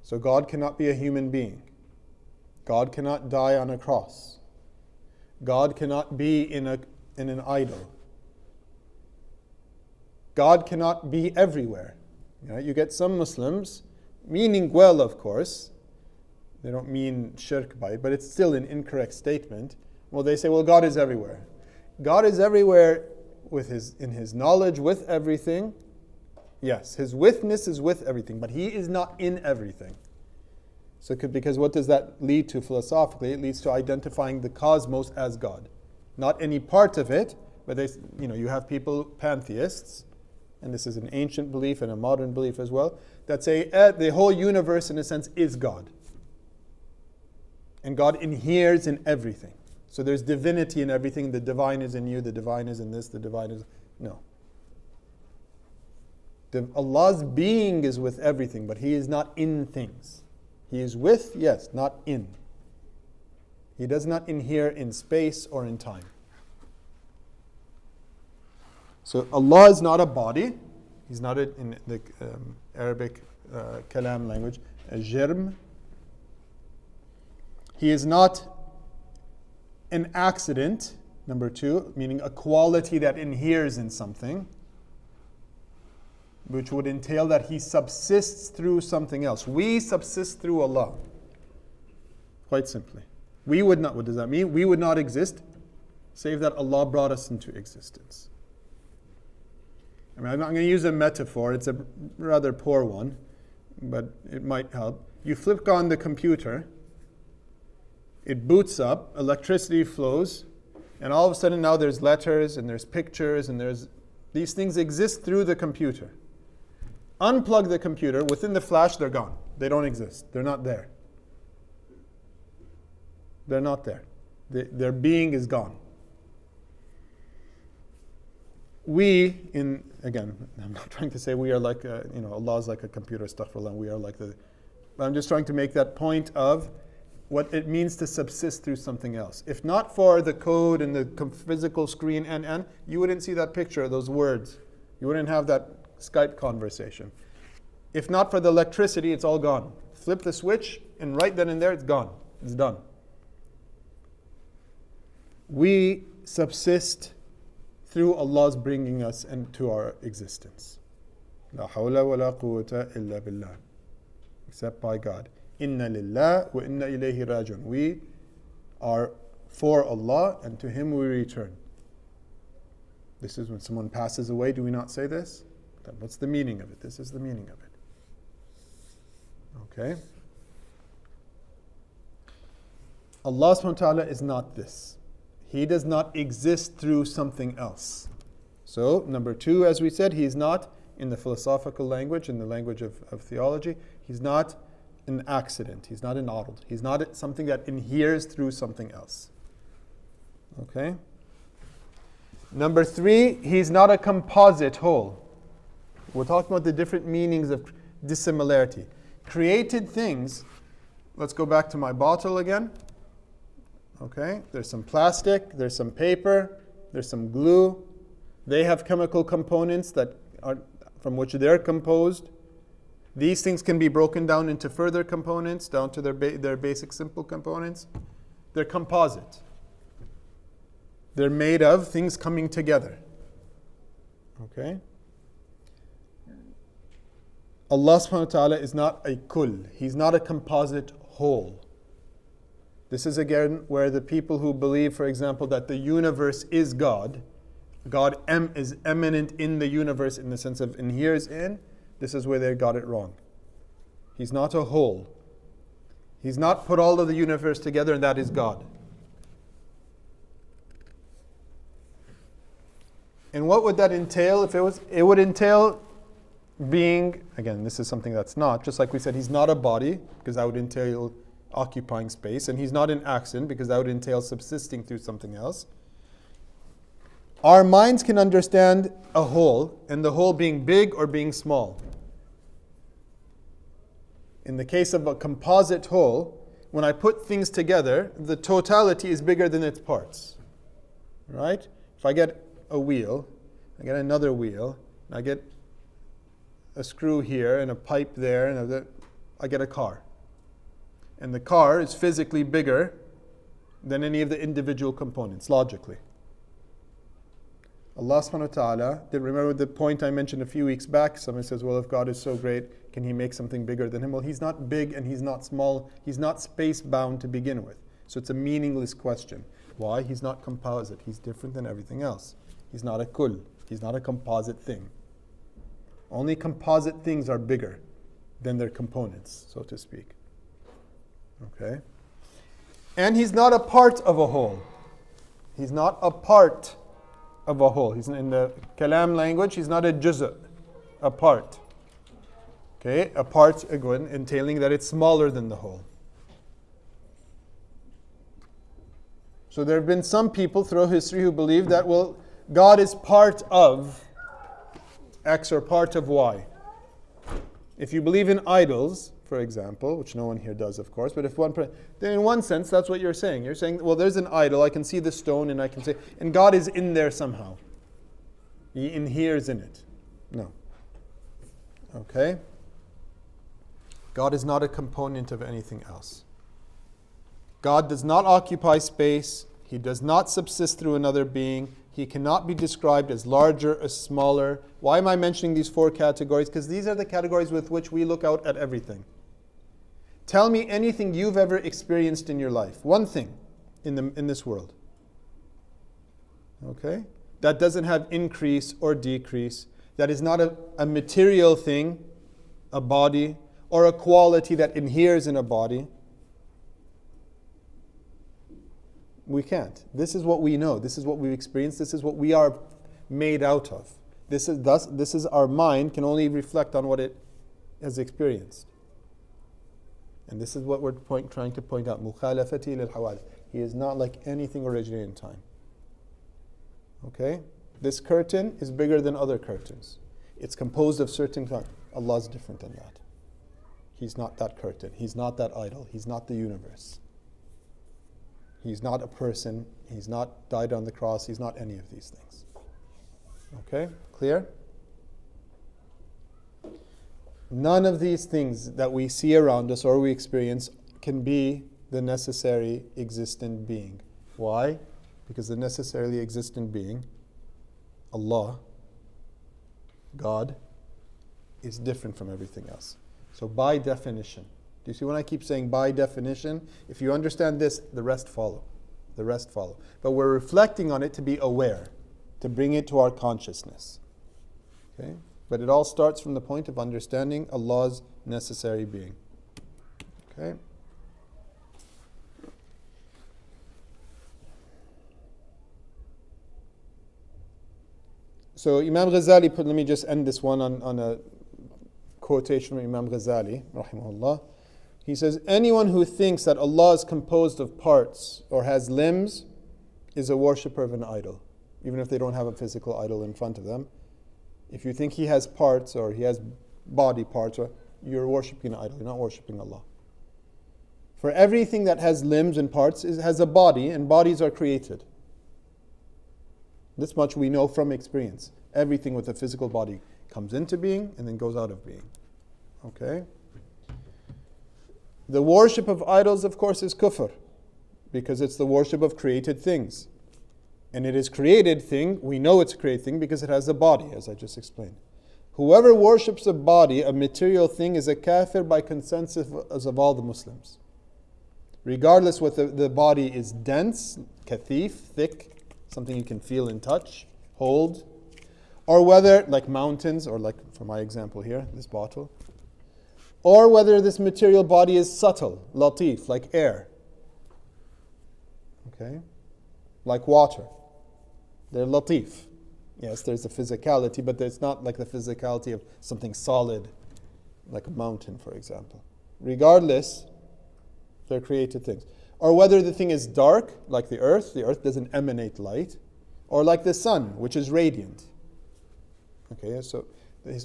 So God cannot be a human being. God cannot die on a cross. God cannot be in an idol. God cannot be everywhere. You get some Muslims, meaning well of course, they don't mean shirk by it, but it's still an incorrect statement. Well, they say, well, God is everywhere. God is everywhere in His knowledge with everything. Yes, His witness is with everything, but He is not in everything. So, because what does that lead to philosophically? It leads to identifying the cosmos as God. Not any part of it, but you have people, pantheists, and this is an ancient belief and a modern belief as well, that say the whole universe in a sense is God. And God inheres in everything. So there's divinity in everything. The divine is in you, the divine is in this, the divine is... No. Allah's being is with everything, but He is not in things. He is with, yes, not in. He does not inhere in space or in time. So Allah is not a body. He's not in the Arabic kalam language, a jirm. He is not an accident, number two, meaning a quality that inheres in something, which would entail that He subsists through something else. We subsist through Allah. Quite simply. We would not, what does that mean? We would not exist, save that Allah brought us into existence. I'm not going to use a metaphor, it's a rather poor one, but it might help. You flip on the computer, it boots up, electricity flows, and all of a sudden now there's letters and there's pictures and these things exist through the computer. Unplug the computer, within the flash they're gone. They don't exist. They're not there. They're not there. Their being is gone. Again, I'm not trying to say we are like, Allah is like a computer, astaghfirullah, we are like but I'm just trying to make that point of what it means to subsist through something else. If not for the code and the physical screen and, you wouldn't see that picture, those words. You wouldn't have that Skype conversation. If not for the electricity, it's all gone. Flip the switch, and right then and there, it's gone. It's done. We subsist through Allah's bringing us into our existence. La hawla wa la quwwata illa billah. Except by God. Inna lillah wa inna ilayhi rajiun. We are for Allah and to Him we return. This is when someone passes away, do we not say this? What's the meaning of it? This is the meaning of it. Okay? Allah subhanahu wa ta'ala is not this. He does not exist through something else. So, number two, as we said, He is not, in the philosophical language, in the language of theology, He's not an accident. He's not an ard. He's not something that inheres through something else. Okay? Number three, He's not a composite whole. We're talking about the different meanings of dissimilarity. Created things, let's go back to my bottle again. Okay, there's some plastic, there's some paper, there's some glue. They have chemical components that are from which they're composed. These things can be broken down into further components, down to their basic simple components. They're composite. They're made of things coming together. Okay? Allah subhanahu wa ta'ala is not a kull. He's not a composite whole. This is again where the people who believe, for example, that the universe is God, God is eminent in the universe in the sense of inheres in, this is where they got it wrong. He's not a whole. He's not put all of the universe together and that is God. And what would that entail? It would entail being, again, this is something that's not, just like we said, He's not a body, because that would entail occupying space, and He's not an accident, because that would entail subsisting through something else. Our minds can understand a whole, and the whole being big or being small. In the case of a composite whole, when I put things together, the totality is bigger than its parts. Right? If I get a wheel, I get another wheel, and I get a screw here and a pipe there, and I get a car. And the car is physically bigger than any of the individual components, logically. Allah subhanahu wa ta'ala, remember the point I mentioned a few weeks back? Someone says, well, if God is so great, can He make something bigger than Him? Well, He's not big and He's not small. He's not space-bound to begin with. So it's a meaningless question. Why? He's not composite. He's different than everything else. He's not a kull. He's not a composite thing. Only composite things are bigger than their components, so to speak. Okay? And He's not a part of a whole. He's not a part of a whole. He's in the kalam language, He's not a juz', a part. Okay? A part, again, entailing that it's smaller than the whole. So there have been some people throughout history who believe that, well, God is part of X or part of Y. If you believe in idols, for example, which no one here does, of course, but if then in one sense, that's what you're saying. You're saying, well, there's an idol, I can see the stone, and I can say, and God is in there somehow. He inheres in it. No. Okay? God is not a component of anything else. God does not occupy space. He does not subsist through another being. He cannot be described as larger or smaller. Why am I mentioning these 4 categories? Because these are the categories with which we look out at everything. Tell me anything you've ever experienced in your life. One thing in this world. Okay? That doesn't have increase or decrease. That is not a material thing, a body, or a quality that inheres in a body. We can't. This is what we know. This is what we've experienced. This is what we are made out of. This is our mind can only reflect on what it has experienced. And this is what we're trying to point out. مُخَالَفَتِي لِلْحَوَادِثِ. He is not like anything originated in time. Okay? This curtain is bigger than other curtains. It's composed of certain things. Allah is different than that. He's not that curtain. He's not that idol. He's not the universe. He's not a person. He's not died on the cross. He's not any of these things. Okay? Clear? None of these things that we see around us or we experience can be the necessary existent being. Why? Because the necessarily existent being, Allah, God, is different from everything else. So by definition, do you see when I keep saying by definition? If you understand this, the rest follow. The rest follow. But we're reflecting on it to be aware, to bring it to our consciousness. Okay? But it all starts from the point of understanding Allah's necessary being. Okay? So Imam Ghazali let me just end this one on a quotation from Imam Ghazali, rahimahullah. He says, anyone who thinks that Allah is composed of parts or has limbs is a worshipper of an idol, even if they don't have a physical idol in front of them. If you think He has parts or He has body parts, you're worshipping an idol, you're not worshipping Allah. For everything that has limbs and parts has a body, and bodies are created. This much we know from experience. Everything with a physical body comes into being and then goes out of being. Okay? The worship of idols, of course, is kufr, because it's the worship of created things. And it is created thing, we know it's a created thing because it has a body, as I just explained. Whoever worships a body, a material thing, is a kafir by consensus of all the Muslims. Regardless whether the body is dense, kathif, thick, something you can feel and touch, hold, or whether, like mountains, or like for my example here, this bottle, or whether this material body is subtle, latif, like air, okay, like water. They're latif. Yes, there's a physicality, but it's not like the physicality of something solid, like a mountain, for example. Regardless, they're created things. Or whether the thing is dark, like the earth doesn't emanate light, or like the sun, which is radiant. Okay, so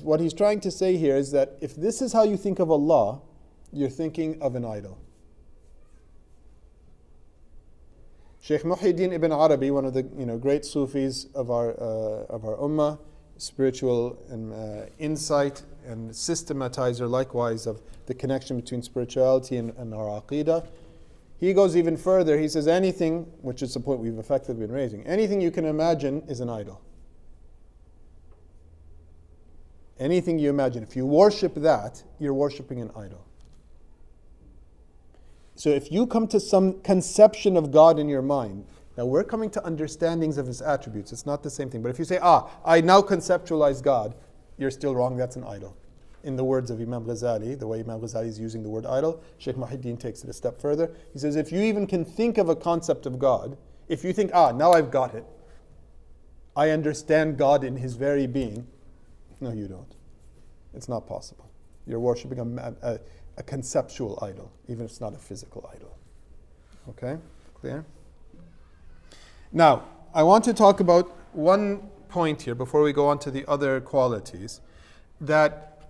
what he's trying to say here is that if this is how you think of Allah, you're thinking of an idol. Shaykh Muhyiddin ibn Arabi, one of the great Sufis of our ummah, spiritual and insight and systematizer likewise of the connection between spirituality and our Aqidah. He goes even further. He says anything, which is the point we've effectively been raising, anything you can imagine is an idol. Anything you imagine, if you worship that, you're worshipping an idol. So if you come to some conception of God in your mind, now we're coming to understandings of His attributes, it's not the same thing. But if you say, I now conceptualize God, you're still wrong, that's an idol. In the words of Imam Ghazali, the way Imam Ghazali is using the word idol, Shaykh Muhyiddin takes it a step further. He says, if you even can think of a concept of God, if you think, now I've got it, I understand God in His very being, no, you don't. It's not possible. You're worshipping a conceptual idol, even if it's not a physical idol. Okay? Clear? Now, I want to talk about one point here before we go on to the other qualities that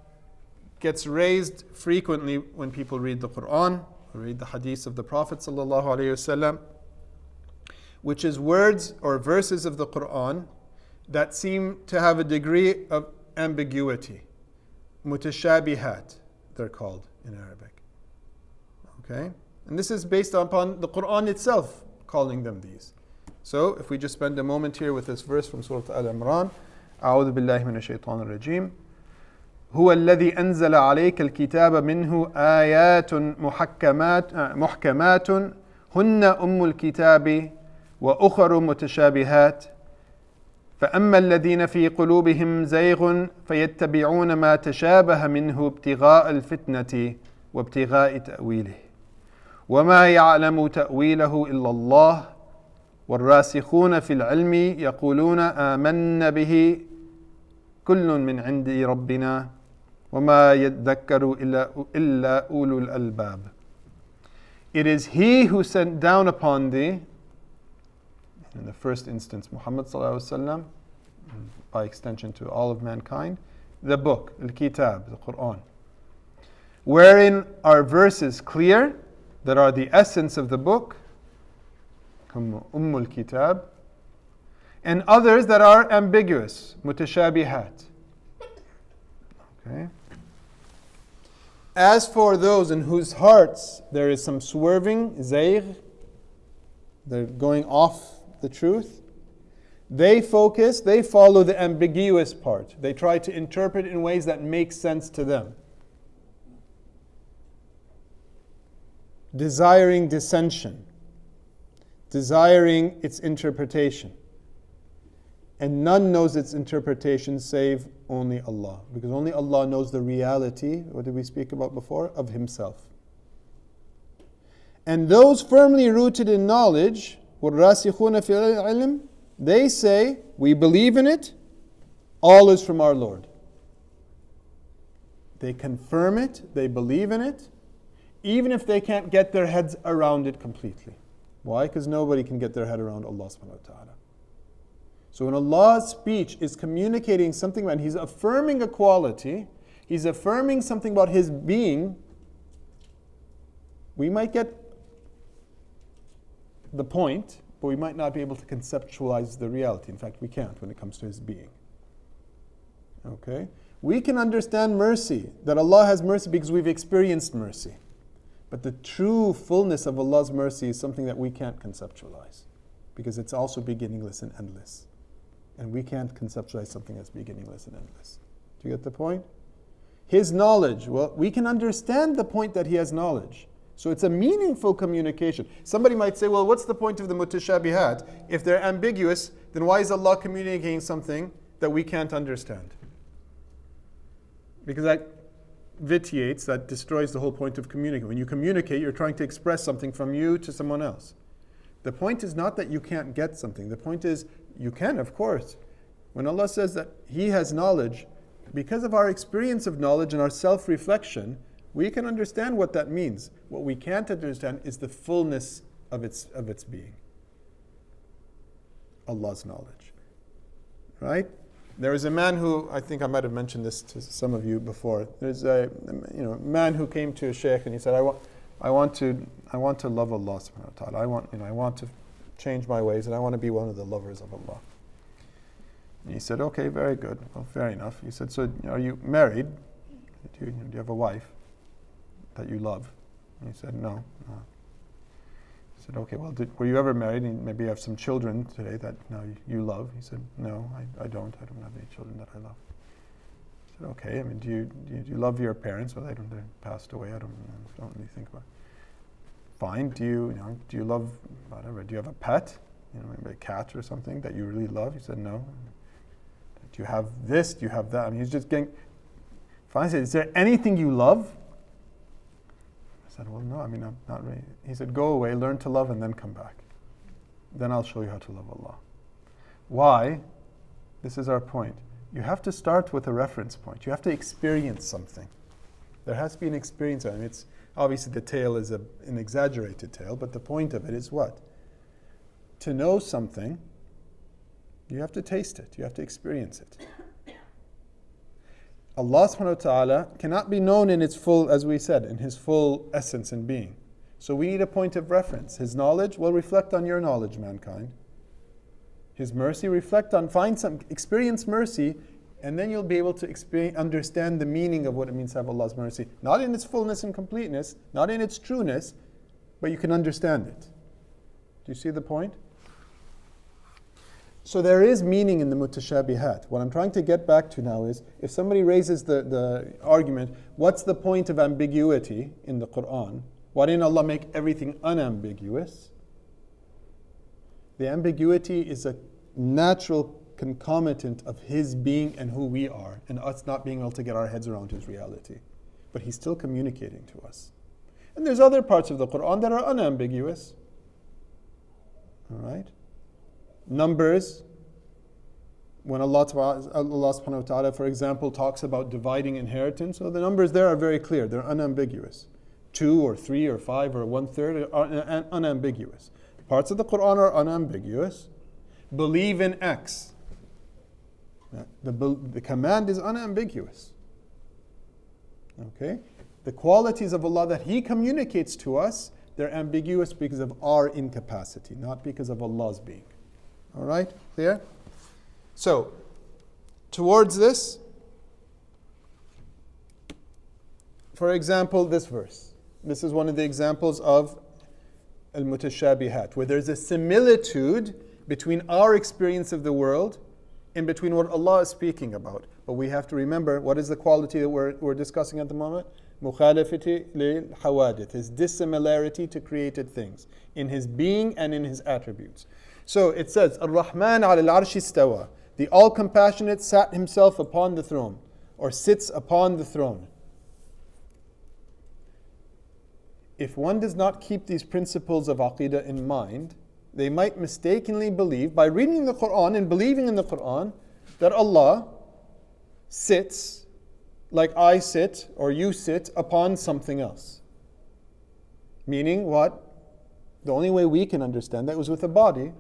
gets raised frequently when people read the Quran or read the hadith of the Prophet ﷺ, which is words or verses of the Quran that seem to have a degree of ambiguity. Mutashabihat, they're called in Arabic. Okay? And this is based upon the Quran itself calling them these. So, if we just spend a moment here with this verse from Surah Al-Imran, أعوذ بالله من الشيطان الرجيم هو الذي أنزل عليك الكتاب منه آيات محكمات هن أم الكتاب وأخر متشابهات فأما الذين في قلوبهم زيغ فيتبعون ما تشابه منه ابتغاء الفتنة وابتغاء تأويله وما يعلم تأويله إلا الله والراسخون في العلم يقولون آمنا به كل من عند ربنا وما يذكر إلا أولو الألباب. It is He who sent down upon thee, in the first instance Muhammad ﷺ, by extension to all of mankind, the book, al-Kitab, the Quran, wherein are verses clear that are the essence of the book, Ummul Kitab, and others that are ambiguous, mutashabihat. Okay. As for those in whose hearts there is some swerving, zayg, they're going off the truth, they follow the ambiguous part. They try to interpret in ways that make sense to them. Desiring dissension, desiring its interpretation. And none knows its interpretation save only Allah. Because only Allah knows the reality, what did we speak about before? Of Himself. And those firmly rooted in knowledge, وَالرَّاسِخُونَ فِي الْعِلْمِ, they say, we believe in it, all is from our Lord. They confirm it, they believe in it, even if they can't get their heads around it completely. Why? Because nobody can get their head around Allah subhanahu wa ta'ala. So when Allah's speech is communicating something about, He's affirming a quality, He's affirming something about His being, we might get the point, but we might not be able to conceptualize the reality. In fact, we can't when it comes to His being. Okay? We can understand mercy, that Allah has mercy because we've experienced mercy. But the true fullness of Allah's mercy is something that we can't conceptualize, because it's also beginningless and endless. And we can't conceptualize something that's beginningless and endless. Do you get the point? His knowledge, well, we can understand the point that He has knowledge. So it's a meaningful communication. Somebody might say, well, what's the point of the mutashabihat? If they're ambiguous, then why is Allah communicating something that we can't understand? Because that vitiates, that destroys the whole point of communicating. When you communicate, you're trying to express something from you to someone else. The point is not that you can't get something. The point is, you can, of course. When Allah says that He has knowledge, because of our experience of knowledge and our self-reflection, we can understand what that means. What we can't understand is the fullness of its being. Allah's knowledge. Right? There was a man who, I think I might have mentioned this to some of you before. There's a man who came to a Shaykh and he said, I want to love Allah subhanahu wa ta'ala. I want to change my ways and I want to be one of the lovers of Allah. And he said, okay, very good. Well, fair enough. He said, so are you married? Do you have a wife that you love? And he said, no. He said, okay, well, were you ever married? And maybe you have some children today that now you love. He said, no, I don't. I don't have any children that I love. He said, okay, I mean, do you love your parents? Well, they're passed away. I don't really think about it. Fine. Do you love whatever? Do you have a pet? Maybe a cat or something that you really love? He said, no. Do you have this? Do you have that? I mean, he's just getting. Fine. I said, is there anything you love? I said, well, no, I mean, I'm not really. He said, go away, learn to love, and then come back. Then I'll show you how to love Allah. Why? This is our point. You have to start with a reference point. You have to experience something. There has to be an experience. I mean, it's obviously the tale is an exaggerated tale, but the point of it is what? To know something, you have to taste it. You have to experience it. Allah subhanahu wa ta'ala cannot be known in its full, as we said, in His full essence and being. So we need a point of reference. His knowledge will reflect on your knowledge, mankind. His mercy, experience mercy, and then you'll be able to understand the meaning of what it means to have Allah's mercy. Not in its fullness and completeness, not in its trueness, but you can understand it. Do you see the point? So there is meaning in the mutashabihat. What I'm trying to get back to now is, if somebody raises the argument, what's the point of ambiguity in the Quran? Why didn't Allah make everything unambiguous? The ambiguity is a natural concomitant of His being and who we are, and us not being able to get our heads around His reality. But He's still communicating to us. And there's other parts of the Quran that are unambiguous. Alright? Numbers, when Allah subhanahu wa ta'ala, for example, talks about dividing inheritance, so the numbers there are very clear, they're unambiguous. 2 or 3 or 5 or 1/3 are unambiguous. Parts of the Quran are unambiguous. Believe in X. The command is unambiguous. Okay? The qualities of Allah that He communicates to us, they're ambiguous because of our incapacity, not because of Allah's being. Alright? Clear? So, towards this, for example, this verse. This is one of the examples of al-mutashabihat, where there's a similitude between our experience of the world and between what Allah is speaking about. But we have to remember, what is the quality that we're discussing at the moment? Mukhalafati lil hawadith, His dissimilarity to created things, in His being and in His attributes. So it says, Ar-Rahman al-Arshi istawa, the all-compassionate sat Himself upon the throne, or sits upon the throne. If one does not keep these principles of Aqidah in mind, they might mistakenly believe, by reading the Quran and believing in the Quran, that Allah sits like I sit or you sit upon something else. Meaning what? The only way we can understand that was with a body.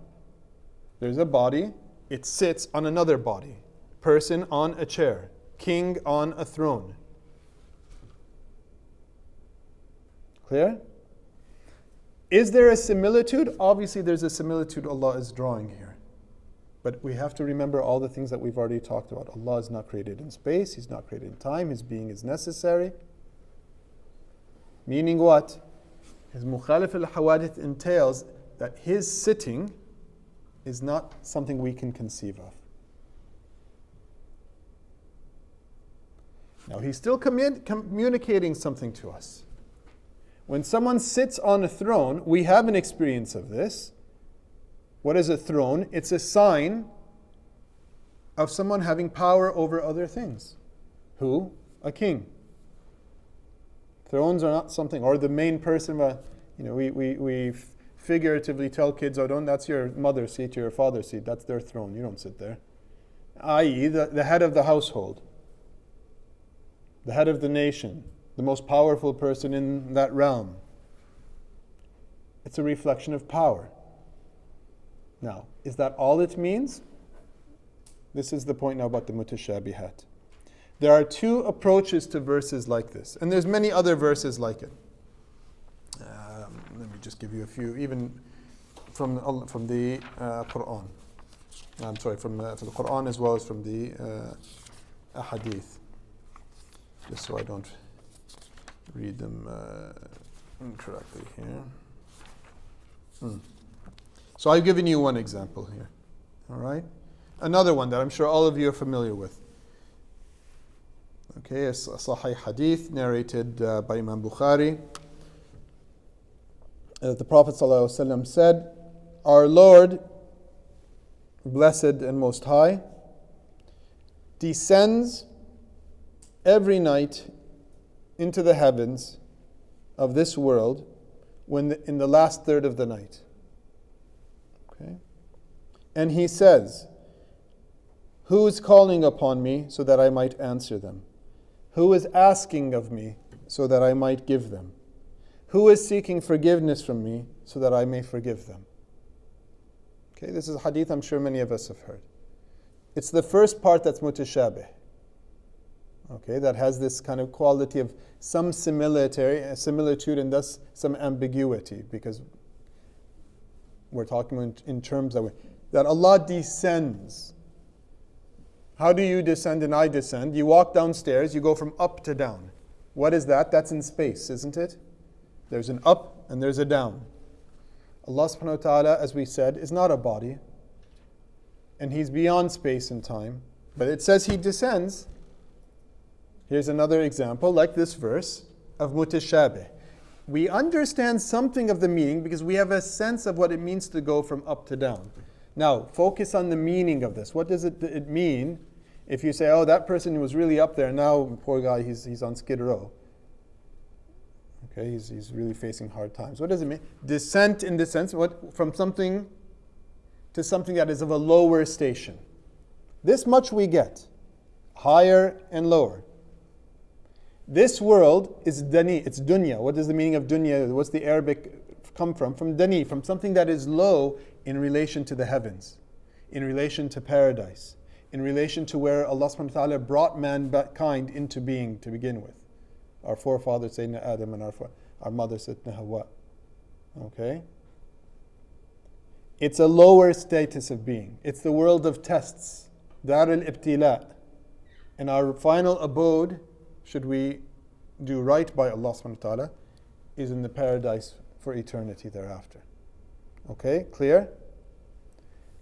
There's a body, it sits on another body. Person on a chair. King on a throne. Clear? Is there a similitude? Obviously there's a similitude Allah is drawing here. But we have to remember all the things that we've already talked about. Allah is not created in space, He's not created in time, His being is necessary. Meaning what? His mukhalif al-hawadith entails that His sitting is not something we can conceive of. Now He's still communicating something to us. When someone sits on a throne, we have an experience of this. What is a throne? It's a sign of someone having power over other things. Who? A king. Thrones are not something, or the main person, we figuratively tell kids, that's your mother's seat, your father's seat, that's their throne, you don't sit there. I.e., the head of the household, the head of the nation, the most powerful person in that realm. It's a reflection of power. Now, is that all it means? This is the point now about the mutashabihat. There are two approaches to verses like this, and there's many other verses like it. Let me just give you a few. Even from the Quran. I'm sorry, from the Quran as well as from the Ahadith. Just so I don't read them incorrectly here. So I've given you one example here. All right? Another one that I'm sure all of you are familiar with. Okay, a Sahih Hadith narrated by Imam Bukhari. The Prophet ﷺ said, "Our Lord, blessed and most high, descends every night into the heavens of this world in the last third of the night." Okay? And he says, "Who is calling upon me so that I might answer them? Who is asking of me so that I might give them? Who is seeking forgiveness from me so that I may forgive them?" Okay, this is a hadith I'm sure many of us have heard. It's the first part that's mutashabih. Okay, that has this kind of quality of some similitude and thus some ambiguity, because we're talking in terms that Allah descends. How do you descend and I descend? You walk downstairs, you go from up to down. What is that? That's in space, isn't it? There's an up and there's a down. Allah subhanahu wa ta'ala, as we said, is not a body. And He's beyond space and time. But it says He descends. Here's another example, like this verse, of mutashabih. We understand something of the meaning because we have a sense of what it means to go from up to down. Now, focus on the meaning of this. What does it mean if you say, oh, that person was really up there, now, poor guy, he's on Skid Row. Okay, he's really facing hard times. What does it mean? Descent in the sense, from something to something that is of a lower station. This much we get. Higher and lower. This world is dani, it's dunya. What is the meaning of dunya? What's the Arabic come from? From dani, from something that is low in relation to the heavens, in relation to paradise, in relation to where Allah subhanahu wa ta'ala brought mankind into being to begin with. Our forefathers, Sayyidina Adam, and our mother, Sayyidina Hawa. Okay? It's a lower status of being. It's the world of tests. Dar al-ibtila. And our final abode, should we do right by Allah subhanahu wa ta'ala, is in the paradise for eternity thereafter. Okay, clear?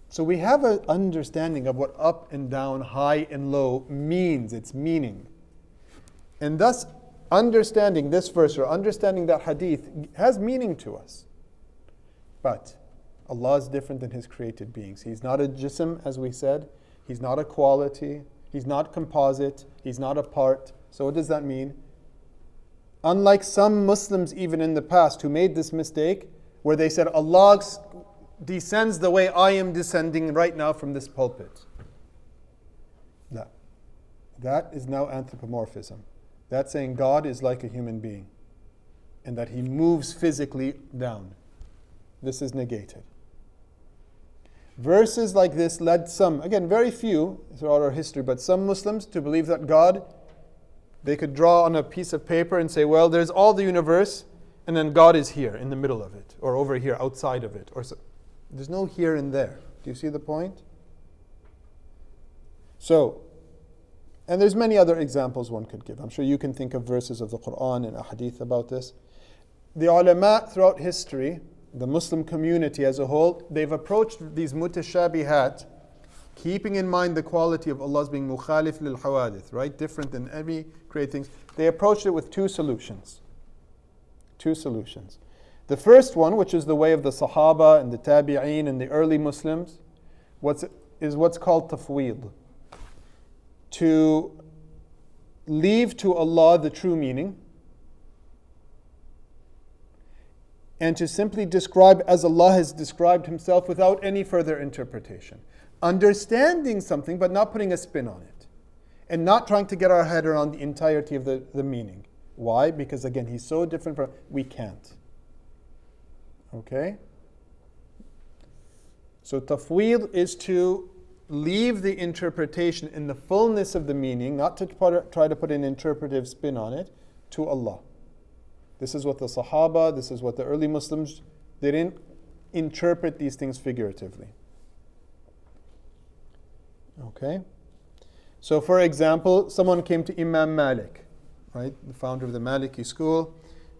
So we have an understanding of what up and down, high and low means, its meaning. And thus, understanding this verse or understanding that hadith has meaning to us. But Allah is different than His created beings. He's not a jism, as we said. He's not a quality. He's not composite. He's not a part. So what does that mean? Unlike some Muslims even in the past who made this mistake, where they said Allah descends the way I am descending right now from this pulpit. No. That is now anthropomorphism. That's saying God is like a human being and that He moves physically down. This is negated. Verses like this led some, again very few throughout our history, but some Muslims to believe that God, they could draw on a piece of paper and say, well, there's all the universe, and then God is here in the middle of it, or over here outside of it. Or so. There's no here and there. Do you see the point? So, and there's many other examples one could give. I'm sure you can think of verses of the Quran and Ahadith about this. The ulama throughout history, the Muslim community as a whole, they've approached these mutashabihat, keeping in mind the quality of Allah's being mukhalif lil hawadith, right? Different than every created thing. They approached it with two solutions. Two solutions. The first one, which is the way of the Sahaba and the Tabi'een and the early Muslims, is what's called tafweed. To leave to Allah the true meaning and to simply describe as Allah has described Himself without any further interpretation. Understanding something but not putting a spin on it. And not trying to get our head around the entirety of the meaning. Why? Because again, He's so different from, we can't. Okay? So tafweed is to leave the interpretation in the fullness of the meaning, not to try to put an interpretive spin on it, to Allah. This is what the Sahaba, this is what the early Muslims, they didn't interpret these things figuratively. Okay? So for example, someone came to Imam Malik, right? The founder of the Maliki school,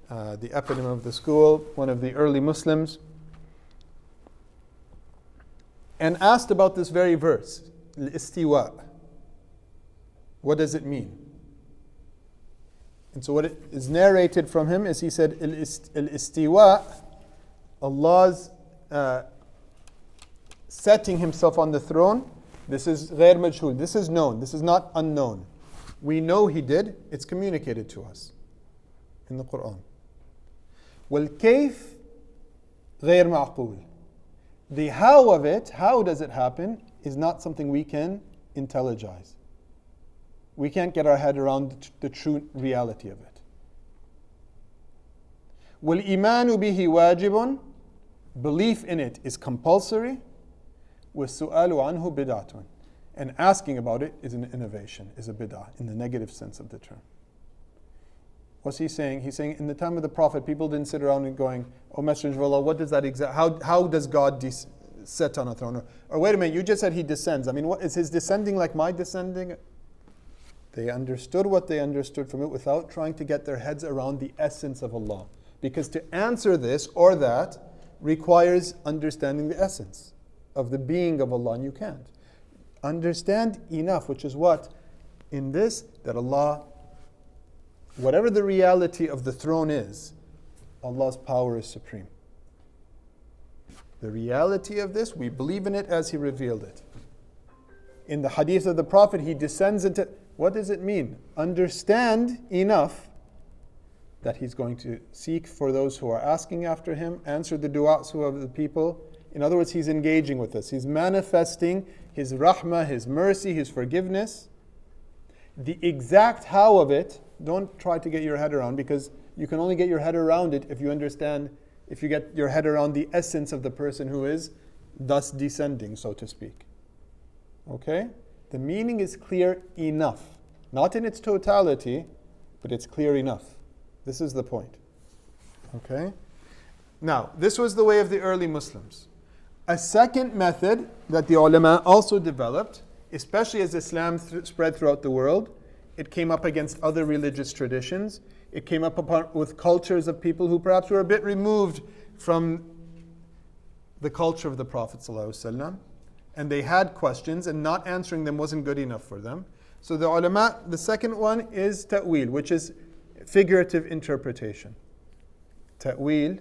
the epitome of the school, one of the early Muslims, and asked about this very verse, al-istiwa. What does it mean? And so what is narrated from him is he said, al-istiwa, Allah's setting himself on the throne. This is غير مجهول. This is known. This is not unknown. We know he did. It's communicated to us in the Quran. وَالْكَيْفِ غَيْر مَعْقُولٍ. The how of it, how does it happen, is not something we can intelligize. We can't get our head around the true reality of it. وَالْإِيمَانُ بِهِ وَاجِبٌ. Belief in it is compulsory. وَالسُّؤَالُ عَنْهُ بِدْعَةٌ. And asking about it is an innovation, is a bid'ah, in the negative sense of the term. What's he saying? He's saying in the time of the Prophet, people didn't sit around and going, "Oh Messenger of Allah, what does that how does God sit on a throne?" Or wait a minute, you just said he descends. I mean, what is his descending like my descending? They understood what they understood from it without trying to get their heads around the essence of Allah. Because to answer this or that requires understanding the essence of the being of Allah, and you can't. Understand enough, which is what? In this, that Allah, whatever the reality of the throne is, Allah's power is supreme. The reality of this, we believe in it as He revealed it. In the hadith of the Prophet, He descends into... What does it mean? Understand enough that He's going to seek for those who are asking after Him, answer the du'as of the people. In other words, He's engaging with us. He's manifesting His rahmah, His mercy, His forgiveness. The exact how of it, don't try to get your head around, because you can only get your head around it if you understand, if you get your head around the essence of the person who is thus descending, so to speak. Okay? The meaning is clear enough. Not in its totality, but it's clear enough. This is the point. Okay? Now, this was the way of the early Muslims. A second method that the ulama also developed, especially as Islam spread throughout the world, it came up against other religious traditions. It came up with cultures of people who perhaps were a bit removed from the culture of the Prophet ﷺ, and they had questions, and not answering them wasn't good enough for them. So the ulama, the second one is ta'wil, which is figurative interpretation. Ta'wil,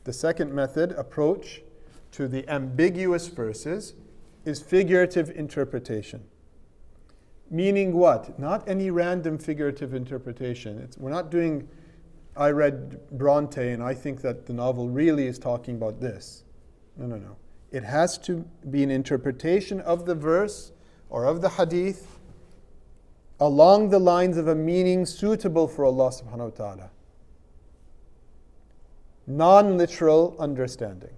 the second method, approach to the ambiguous verses, is figurative interpretation. Meaning what? Not any random figurative interpretation. We're not doing, I read Bronte and I think that the novel really is talking about this. No. It has to be an interpretation of the verse or of the hadith along the lines of a meaning suitable for Allah subhanahu wa ta'ala. Non-literal understanding.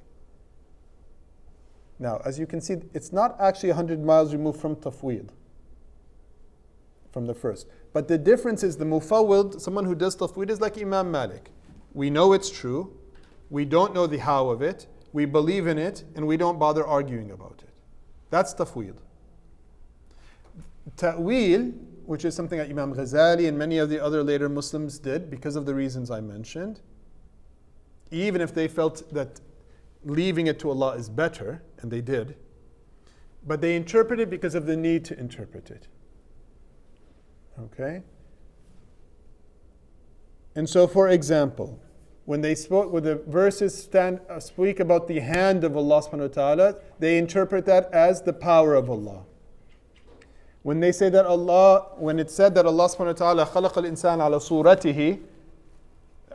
Now, as you can see, it's not actually 100 miles removed from tafweed, from the first. But the difference is the mufawwid, someone who does tafweed, is like Imam Malik. We know it's true, we don't know the how of it, we believe in it, and we don't bother arguing about it. That's tafweed. Ta'wil, which is something that Imam Ghazali and many of the other later Muslims did because of the reasons I mentioned, even if they felt that leaving it to Allah is better, and they did, but they interpret it because of the need to interpret it. Okay? And so, for example, when the verses speak about the hand of Allah subhanahu wa ta'ala, they interpret that as the power of Allah. When they say that when it's said that Allah subhanahu wa ta'ala خَلَقَ الْإِنسَانَ عَلَى صُورَتِهِ,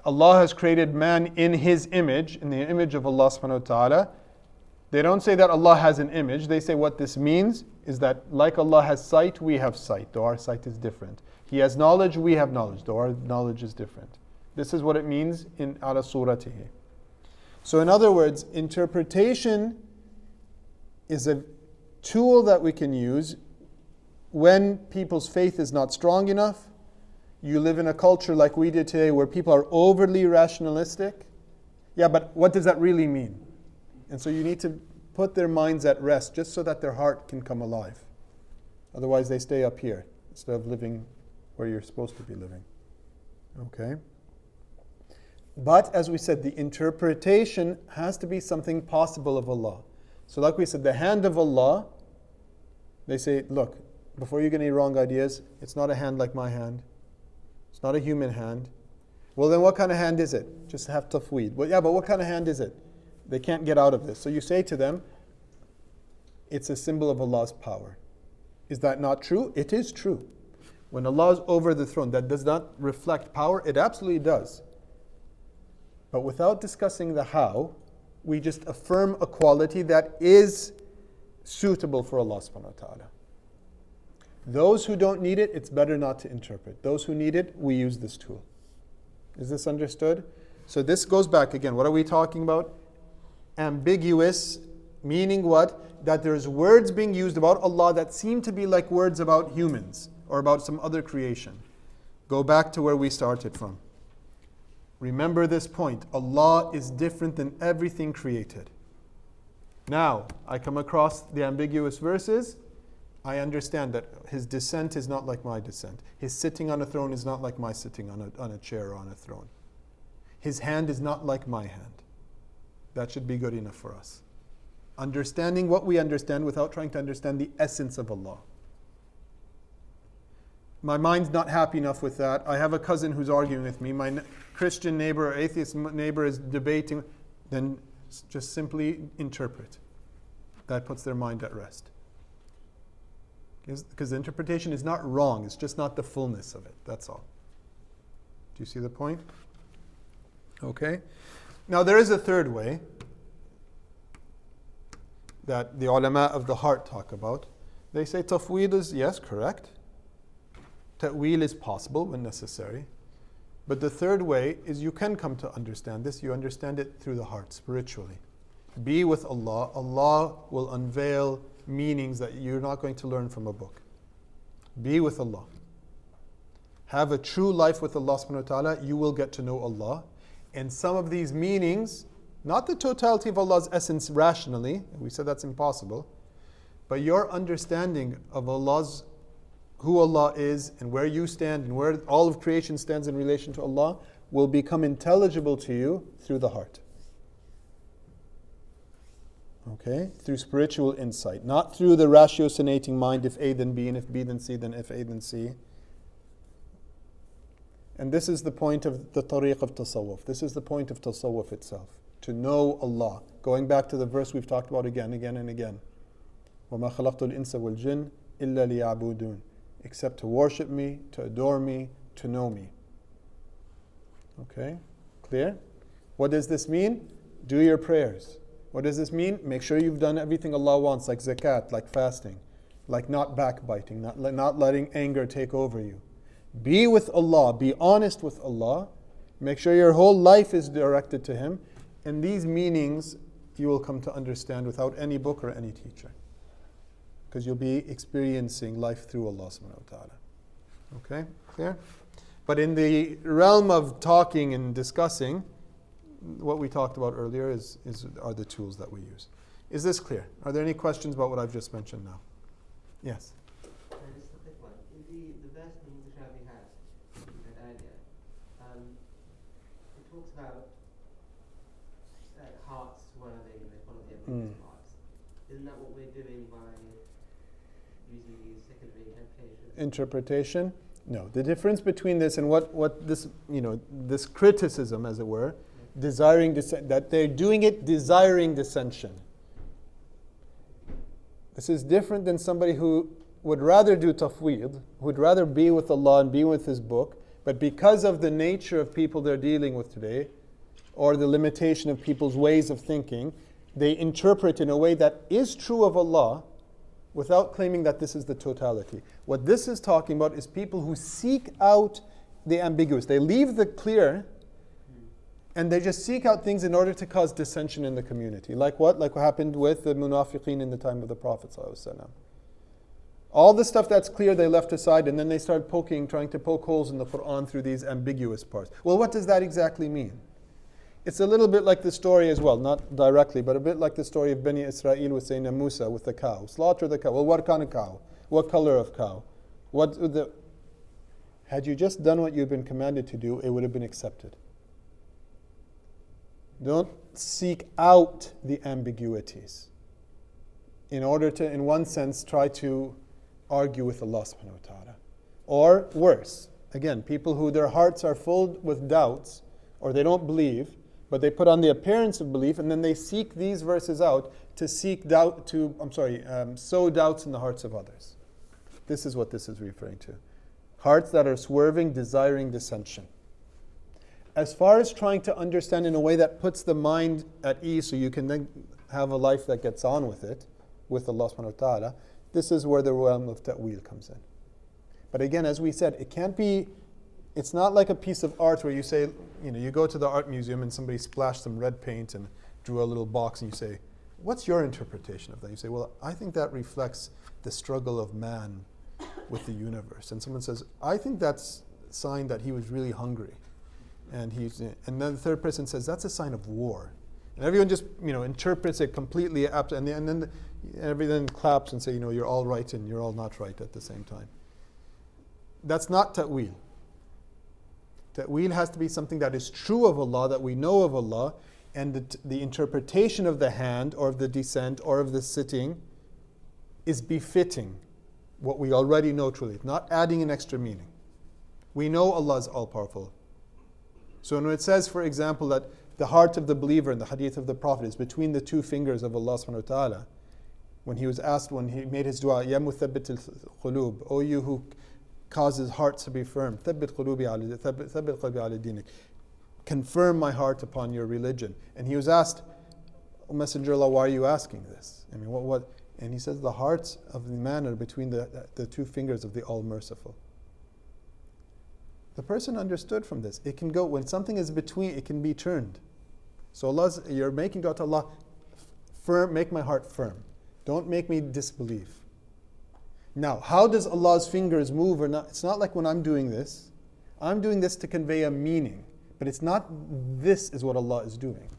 Allah has created man in His image, in the image of Allah subhanahu wa ta'ala, they don't say that Allah has an image. They say what this means is that like Allah has sight, we have sight, though our sight is different. He has knowledge, we have knowledge, though our knowledge is different. This is what it means in ala suratihi. So in other words, interpretation is a tool that we can use when people's faith is not strong enough. You live in a culture like we did today where people are overly rationalistic. Yeah, but what does that really mean? And so you need to put their minds at rest just so that their heart can come alive. Otherwise they stay up here instead of living where you're supposed to be living. Okay? But as we said, the interpretation has to be something possible of Allah. So like we said, the hand of Allah, they say, look, before you get any wrong ideas, it's not a hand like my hand. It's not a human hand. Well then what kind of hand is it? Just have tafweed. Well yeah, but what kind of hand is it? They can't get out of this. So you say to them, it's a symbol of Allah's power. Is that not true? It is true. When Allah is over the throne, that does not reflect power? It absolutely does. But without discussing the how, we just affirm a quality that is suitable for Allah subhanahu wa ta'ala. Those who don't need it, it's better not to interpret. Those who need it, we use this tool. Is this understood? So this goes back again. What are we talking about? Ambiguous, meaning what? That there's words being used about Allah that seem to be like words about humans or about some other creation. Go back to where we started from. Remember this point. Allah is different than everything created. Now, I come across the ambiguous verses. I understand that His descent is not like my descent. His sitting on a throne is not like my sitting on a chair or on a throne. His hand is not like my hand. That should be good enough for us. Understanding what we understand without trying to understand the essence of Allah. My mind's not happy enough with that. I have a cousin who's arguing with me. My Christian neighbor or atheist neighbor is debating. Then just simply interpret. That puts their mind at rest. Because the interpretation is not wrong. It's just not the fullness of it. That's all. Do you see the point? Okay. Now there is a third way that the ulama of the heart talk about. They say tafweed is, yes, correct. Ta'wil is possible when necessary. But the third way is you can come to understand this. You understand it through the heart, spiritually. Be with Allah. Allah will unveil meanings that you're not going to learn from a book. Be with Allah. Have a true life with Allah subhanahu wa ta'ala. You will get to know Allah. And some of these meanings, not the totality of Allah's essence rationally, we said that's impossible, but your understanding of Allah's, who Allah is and where you stand and where all of creation stands in relation to Allah will become intelligible to you through the heart. Okay? Through spiritual insight, not through the ratiocinating mind, if A then B, and if B then C, then if A then C. And this is the point of the tariq of tasawwuf. This is the point of tasawwuf itself. To know Allah. Going back to the verse we've talked about again and again. وَمَا خَلَقْتُ الْإِنسَ وَالْجِنَّ إِلَّا لِيَعْبُدُونَ. Except to worship me, to adore me, to know me. Okay? Clear? What does this mean? Do your prayers. What does this mean? Make sure you've done everything Allah wants, like zakat, like fasting, like not backbiting, not letting anger take over you. Be with Allah, be honest with Allah, make sure your whole life is directed to Him, and these meanings you will come to understand without any book or any teacher. Because you'll be experiencing life through Allah subhanahu wa ta'ala. Okay? Clear? But in the realm of talking and discussing, what we talked about earlier are the tools that we use. Is this clear? Are there any questions about what I've just mentioned now? Yes? Just a quick one. In the verse that Mutashabi has, you read earlier, it talks about hearts swerving and they follow the evidence parts. Isn't that what we're doing by using these secondary interpretations? Interpretation? No. The difference between this and what this, this criticism, as it were, desiring that they're doing it desiring dissension. This is different than somebody who would rather do tafweed, who would rather be with Allah and be with His book, but because of the nature of people they're dealing with today, or the limitation of people's ways of thinking, they interpret in a way that is true of Allah without claiming that this is the totality. What this is talking about is people who seek out the ambiguous. They leave the clear and they just seek out things in order to cause dissension in the community. Like what? Like what happened with the munafiqeen in the time of the Prophet ﷺ. All the stuff that's clear they left aside, and then they start trying to poke holes in the Quran through these ambiguous parts. Well, what does that exactly mean? It's a little bit like the story as well, not directly, but a bit like the story of Bani Israel with Sayyidina Musa with the cow. Slaughter the cow. Well, what kind of cow? What color of cow? Had you just done what you've been commanded to do, it would have been accepted. Don't seek out the ambiguities in order to, in one sense, try to argue with Allah subhanahu wa ta'ala. Or worse, again, people who their hearts are full with doubts, or they don't believe, but they put on the appearance of belief, and then they seek these verses out to sow doubts in the hearts of others. This is what this is referring to. Hearts that are swerving, desiring dissension. As far as trying to understand in a way that puts the mind at ease so you can then have a life that gets on with it, with Allah subhanahu wa ta'ala, this is where the realm of ta'wil comes in. But again, as we said, it's not like a piece of art where you say, you go to the art museum and somebody splashed some red paint and drew a little box and you say, what's your interpretation of that? You say, well, I think that reflects the struggle of man with the universe. And someone says, I think that's a sign that he was really hungry. And then the third person says, that's a sign of war. And everyone just interprets it completely, and then everyone claps and say, you're all right and you're all not right at the same time. That's not ta'wil. Ta'wil has to be something that is true of Allah, that we know of Allah, and the interpretation of the hand or of the descent or of the sitting is befitting what we already know truly, not adding an extra meaning. We know Allah is all-powerful. So when it says, for example, that the heart of the believer in the hadith of the Prophet is between the two fingers of Allah subhanahu wa ta'ala, when he was asked, when he made his dua, Ya muthabbit al-khulub, O you who causes hearts to be firm, thabbit qalbi ala dinik, confirm my heart upon your religion. And he was asked, O Messenger of Allah, why are you asking this? What? And he says, the hearts of the man are between the two fingers of the All-Merciful. The person understood from this. It can go, when something is between, it can be turned. So you're making dua to Allah, firm, make my heart firm. Don't make me disbelieve. Now, how does Allah's fingers move or not? It's not like when I'm doing this. I'm doing this to convey a meaning. But it's not this is what Allah is doing.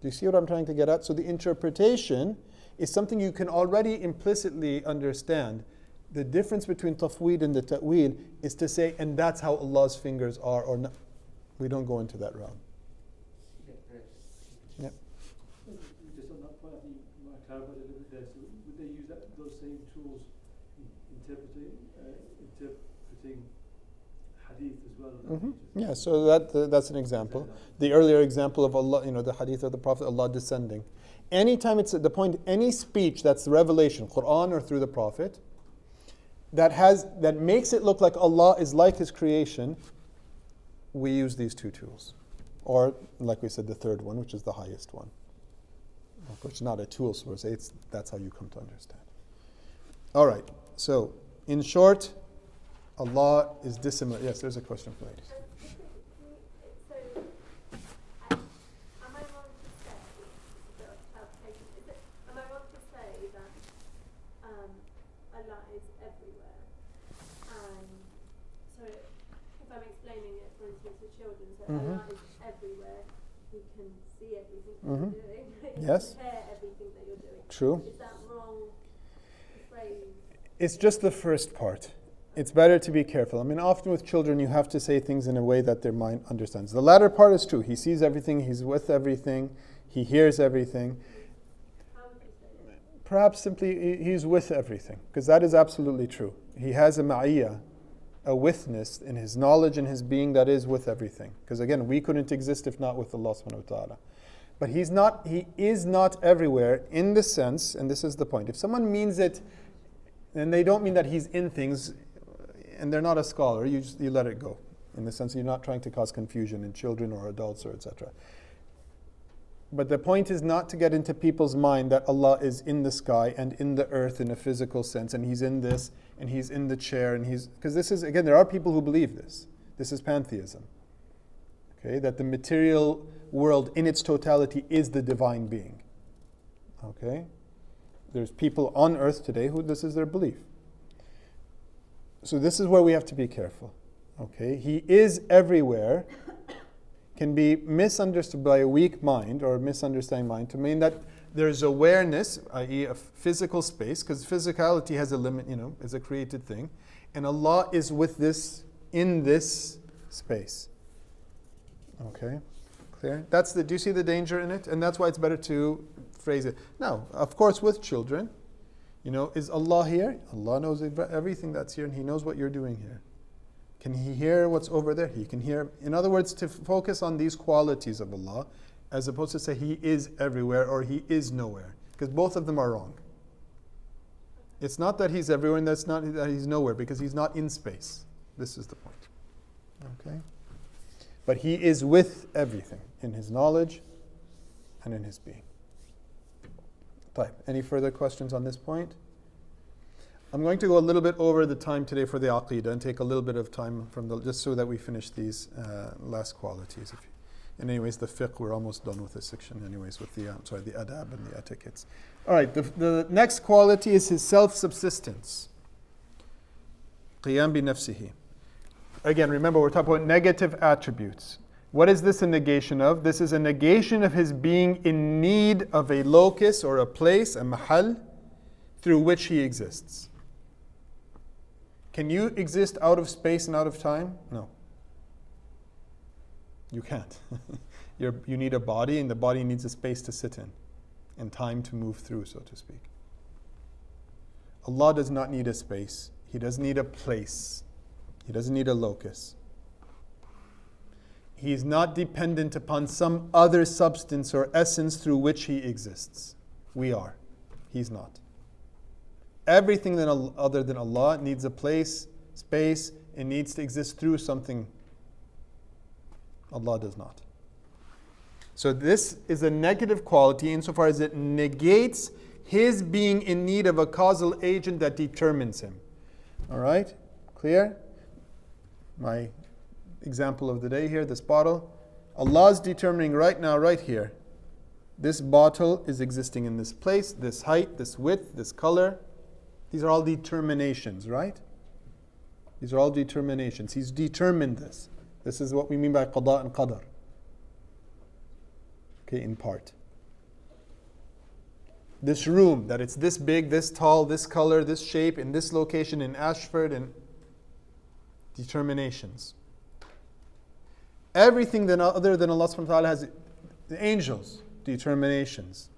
Do you see what I'm trying to get at? So the interpretation is something you can already implicitly understand. The difference between tafweed and the ta'wil is to say, and that's how Allah's fingers are or not. We don't go into that realm. Yeah. Just on that point, I think you might clarify a little bit there. So would they use those same tools in interpreting hadith as well? Mm-hmm. Yeah, so that's an example. The earlier example of Allah, the hadith of the Prophet, Allah descending. Anytime it's at the point, any speech that's revelation, Quran or through the Prophet, that makes it look like Allah is like His creation, we use these two tools. Or, like we said, the third one, which is the highest one. Which is not a tool, so we say that's how you come to understand. All right, so in short, Allah is dissimilar. Yes, there's a question for ladies. Allah is everywhere. He can see everything that you're doing. He Yes. can hear everything that you're doing. True. Is that wrong phrase? It's just the first part. It's better to be careful. Often with children you have to say things in a way that their mind understands. The latter part is true. He sees everything, he's with everything, he hears everything. How would you say it? Perhaps simply he's with everything, because that is absolutely true. He has a ma'iyah, a witness in his knowledge and his being that is with everything. Because again, we couldn't exist if not with Allah subhanahu wa ta'ala. But he is not everywhere in the sense, and this is the point. If someone means it, and they don't mean that he's in things, and they're not a scholar, you let it go. In the sense that you're not trying to cause confusion in children or adults or etc. But the point is not to get into people's mind that Allah is in the sky and in the earth in a physical sense, and He's in this, and He's in the chair, and because this is, again, there are people who believe this. This is pantheism. Okay, that the material world in its totality is the divine being. Okay? There's people on earth today who this is their belief. So this is where we have to be careful. Okay? He is everywhere can be misunderstood by a weak mind or a misunderstanding mind to mean that there's awareness, i.e. a physical space, because physicality has a limit, is a created thing, and Allah is with this, in this space. Okay, clear? Do you see the danger in it? And that's why it's better to phrase it. Now, of course, with children, is Allah here? Allah knows everything that's here, and He knows what you're doing here. Can He hear what's over there? He can hear. In other words, to focus on these qualities of Allah, as opposed to say He is everywhere or He is nowhere, because both of them are wrong. It's not that He's everywhere and that's not that He's nowhere, because He's not in space. This is the point. Okay? But He is with everything, in His knowledge and in His being. Any further questions on this point? I'm going to go a little bit over the time today for the Aqidah and take a little bit of time just so that we finish these last qualities. And anyways, the fiqh, we're almost done with this section anyways, with the adab and the etiquettes. All right, the next quality is his self-subsistence. Qiyam bi nafsihi. Again, remember, we're talking about negative attributes. What is this a negation of? This is a negation of his being in need of a locus or a place, a mahal, through which he exists. Can you exist out of space and out of time? No. You can't. You need a body, and the body needs a space to sit in, and time to move through, so to speak. Allah does not need a space. He doesn't need a place. He doesn't need a locus. He is not dependent upon some other substance or essence through which he exists. We are. He's not. Everything other than Allah needs a place, space, and needs to exist through something. Allah does not. So this is a negative quality insofar as it negates his being in need of a causal agent that determines him. All right? Clear? My example of the day here, this bottle. Allah is determining right now, right here. This bottle is existing in this place, this height, this width, this color. These are all determinations, right? These are all determinations. He's determined this. This is what we mean by qada and qadar. Okay, in part. This room, that it's this big, this tall, this color, this shape, in this location, in Ashford, and determinations. Everything other than Allah subhanahu wa ta'ala has the angels, determinations.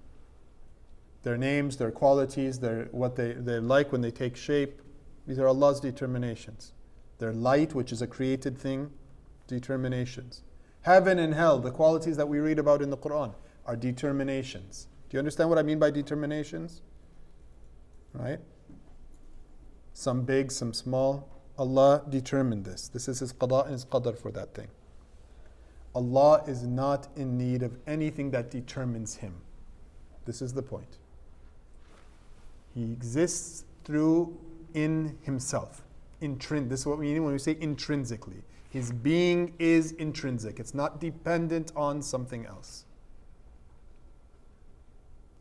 Their names, their qualities, what they're like when they take shape. These are Allah's determinations. Their light, which is a created thing, determinations. Heaven and hell, the qualities that we read about in the Quran, are determinations. Do you understand what I mean by determinations? Right? Some big, some small. Allah determined this. This is His qada and His qadar for that thing. Allah is not in need of anything that determines Him. This is the point. He exists in Himself. This is what we mean when we say intrinsically. His being is intrinsic. It's not dependent on something else.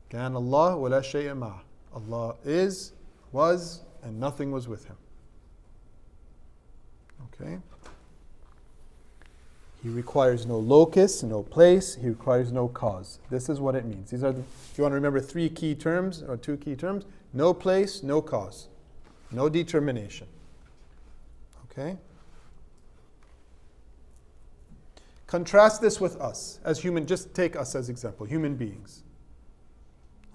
Kan Allah wa la shay'a ma'ah. Allah is, was, and nothing was with Him. Okay? He requires no locus, no place. He requires no cause. This is what it means. These are, if you want to remember 3 key terms, or 2 key terms, no place, no cause. No determination. Okay? Contrast this with us as just take us as example, human beings.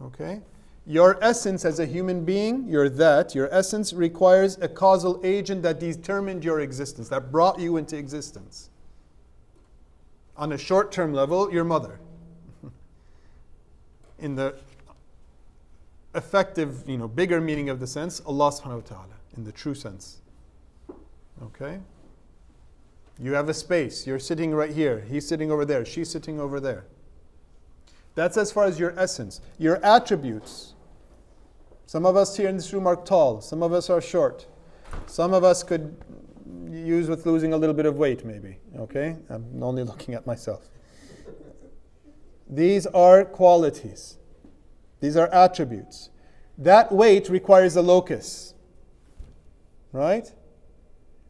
Okay? Your essence as a human being, your essence requires a causal agent that determined your existence, that brought you into existence. On a short-term level, your mother. In the effective, bigger meaning of the sense, Allah subhanahu wa ta'ala, in the true sense. Okay? You have a space. You're sitting right here. He's sitting over there. She's sitting over there. That's as far as your essence. Your attributes. Some of us here in this room are tall. Some of us are short. Some of us could use with losing a little bit of weight, maybe. Okay? I'm only looking at myself. These are qualities. These are attributes. That weight requires a locus. Right?